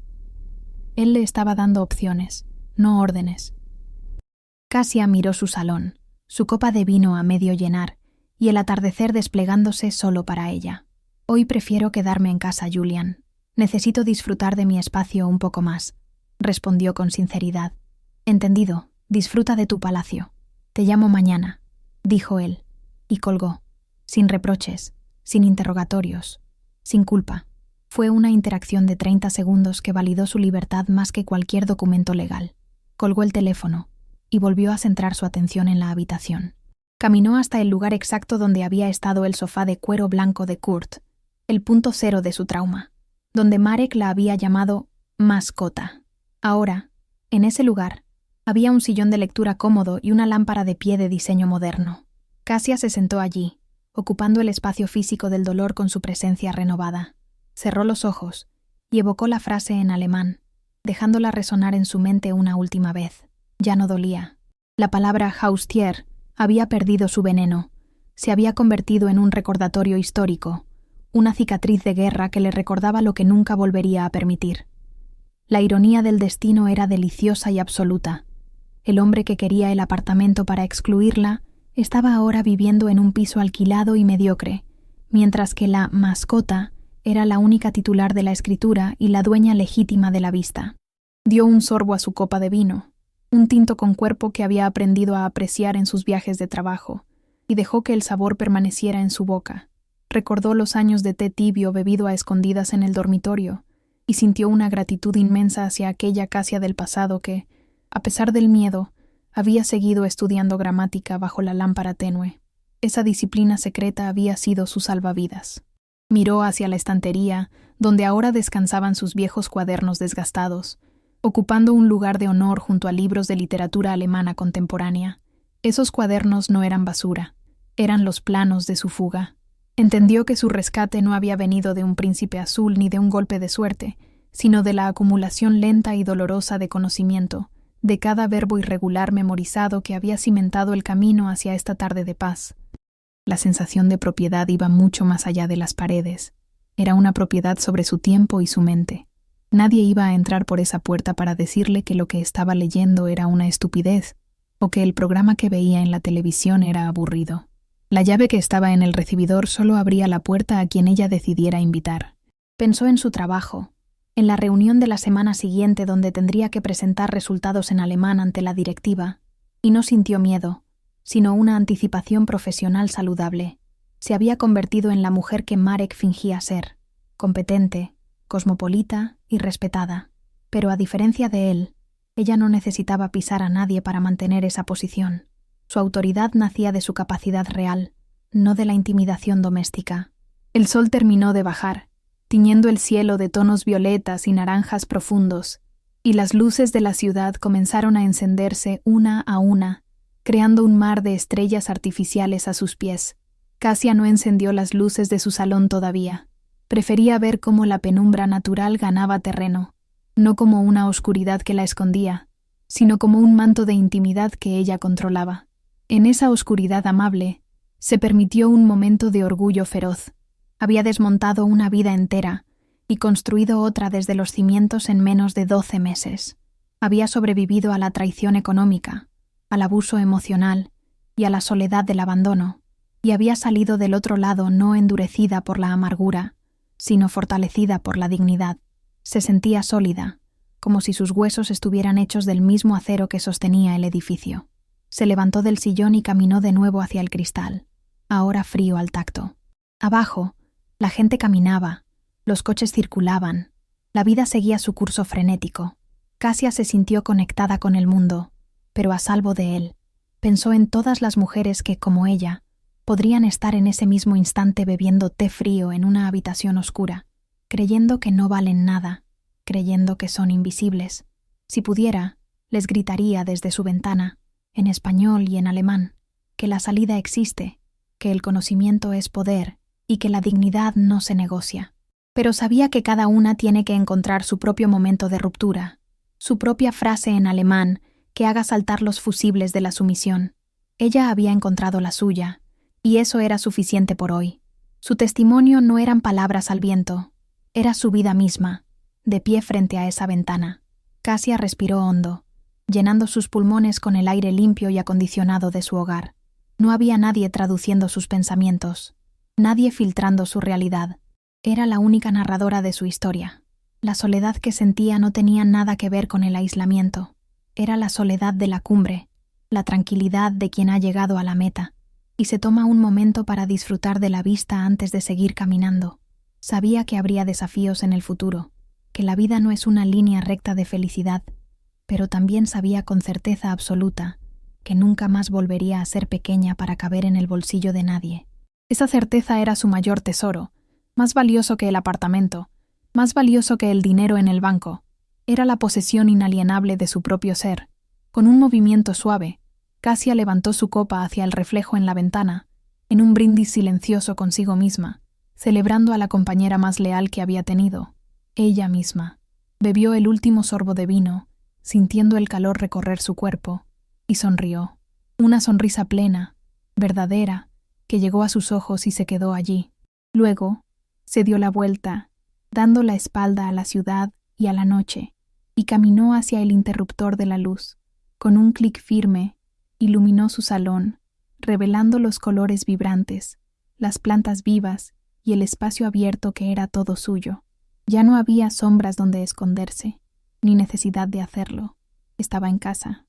Él le estaba dando opciones, no órdenes. Cassia miró su salón, su copa de vino a medio llenar y el atardecer desplegándose solo para ella. Hoy prefiero quedarme en casa, Julian. Necesito disfrutar de mi espacio un poco más, respondió con sinceridad. Entendido, disfruta de tu palacio. Te llamo mañana, dijo él, y colgó, sin reproches, sin interrogatorios, sin culpa. Fue una interacción de 30 segundos que validó su libertad más que cualquier documento legal. Colgó el teléfono y volvió a centrar su atención en la habitación. Caminó hasta el lugar exacto donde había estado el sofá de cuero blanco de Kurt, el punto cero de su trauma, donde Marek la había llamado mascota. Ahora, en ese lugar, había un sillón de lectura cómodo y una lámpara de pie de diseño moderno. Cassia se sentó allí, ocupando el espacio físico del dolor con su presencia renovada. Cerró los ojos y evocó la frase en alemán, dejándola resonar en su mente una última vez. Ya no dolía. La palabra Haustier había perdido su veneno. Se había convertido en un recordatorio histórico, una cicatriz de guerra que le recordaba lo que nunca volvería a permitir. La ironía del destino era deliciosa y absoluta. El hombre que quería el apartamento para excluirla estaba ahora viviendo en un piso alquilado y mediocre, mientras que la mascota era la única titular de la escritura y la dueña legítima de la vista. Dio un sorbo a su copa de vino, un tinto con cuerpo que había aprendido a apreciar en sus viajes de trabajo, y dejó que el sabor permaneciera en su boca. Recordó los años de té tibio bebido a escondidas en el dormitorio, y sintió una gratitud inmensa hacia aquella Cassia del pasado que, a pesar del miedo, había seguido estudiando gramática bajo la lámpara tenue. Esa disciplina secreta había sido su salvavidas. Miró hacia la estantería, donde ahora descansaban sus viejos cuadernos desgastados, ocupando un lugar de honor junto a libros de literatura alemana contemporánea. Esos cuadernos no eran basura, eran los planos de su fuga. Entendió que su rescate no había venido de un príncipe azul ni de un golpe de suerte, sino de la acumulación lenta y dolorosa de conocimiento, de cada verbo irregular memorizado que había cimentado el camino hacia esta tarde de paz. La sensación de propiedad iba mucho más allá de las paredes. Era una propiedad sobre su tiempo y su mente. Nadie iba a entrar por esa puerta para decirle que lo que estaba leyendo era una estupidez, o que el programa que veía en la televisión era aburrido. La llave que estaba en el recibidor solo abría la puerta a quien ella decidiera invitar. Pensó en su trabajo, en la reunión de la semana siguiente donde tendría que presentar resultados en alemán ante la directiva, y no sintió miedo, sino una anticipación profesional saludable. Se había convertido en la mujer que Marek fingía ser, competente, cosmopolita y respetada. Pero a diferencia de él, ella no necesitaba pisar a nadie para mantener esa posición. Su autoridad nacía de su capacidad real, no de la intimidación doméstica. El sol terminó de bajar, tiñendo el cielo de tonos violetas y naranjas profundos, y las luces de la ciudad comenzaron a encenderse una a una, creando un mar de estrellas artificiales a sus pies. Cassia no encendió las luces de su salón todavía. Prefería ver cómo la penumbra natural ganaba terreno, no como una oscuridad que la escondía, sino como un manto de intimidad que ella controlaba. En esa oscuridad amable, se permitió un momento de orgullo feroz. Había desmontado una vida entera y construido otra desde los cimientos en menos de 12 meses. Había sobrevivido a la traición económica, al abuso emocional y a la soledad del abandono, y había salido del otro lado no endurecida por la amargura, sino fortalecida por la dignidad. Se sentía sólida, como si sus huesos estuvieran hechos del mismo acero que sostenía el edificio. Se levantó del sillón y caminó de nuevo hacia el cristal, ahora frío al tacto. Abajo, la gente caminaba, los coches circulaban, la vida seguía su curso frenético. Casia se sintió conectada con el mundo, pero a salvo de él. Pensó en todas las mujeres que, como ella, podrían estar en ese mismo instante bebiendo té frío en una habitación oscura, creyendo que no valen nada, creyendo que son invisibles. Si pudiera, les gritaría desde su ventana, en español y en alemán, que la salida existe, que el conocimiento es poder y que la dignidad no se negocia. Pero sabía que cada una tiene que encontrar su propio momento de ruptura, su propia frase en alemán que haga saltar los fusibles de la sumisión. Ella había encontrado la suya, y eso era suficiente por hoy. Su testimonio no eran palabras al viento, era su vida misma, de pie frente a esa ventana. Casia respiró hondo, llenando sus pulmones con el aire limpio y acondicionado de su hogar. No había nadie traduciendo sus pensamientos, nadie filtrando su realidad. Era la única narradora de su historia. La soledad que sentía no tenía nada que ver con el aislamiento. Era la soledad de la cumbre, la tranquilidad de quien ha llegado a la meta, y se toma un momento para disfrutar de la vista antes de seguir caminando. Sabía que habría desafíos en el futuro, que la vida no es una línea recta de felicidad, pero también sabía con certeza absoluta que nunca más volvería a ser pequeña para caber en el bolsillo de nadie. Esa certeza era su mayor tesoro, más valioso que el apartamento, más valioso que el dinero en el banco. Era la posesión inalienable de su propio ser. Con un movimiento suave, Casia levantó su copa hacia el reflejo en la ventana, en un brindis silencioso consigo misma, celebrando a la compañera más leal que había tenido, ella misma. Bebió el último sorbo de vino, sintiendo el calor recorrer su cuerpo, y sonrió. Una sonrisa plena, verdadera, que llegó a sus ojos y se quedó allí. Luego, se dio la vuelta, dando la espalda a la ciudad y a la noche, y caminó hacia el interruptor de la luz. Con un clic firme, iluminó su salón, revelando los colores vibrantes, las plantas vivas y el espacio abierto que era todo suyo. Ya no había sombras donde esconderse, ni necesidad de hacerlo. Estaba en casa.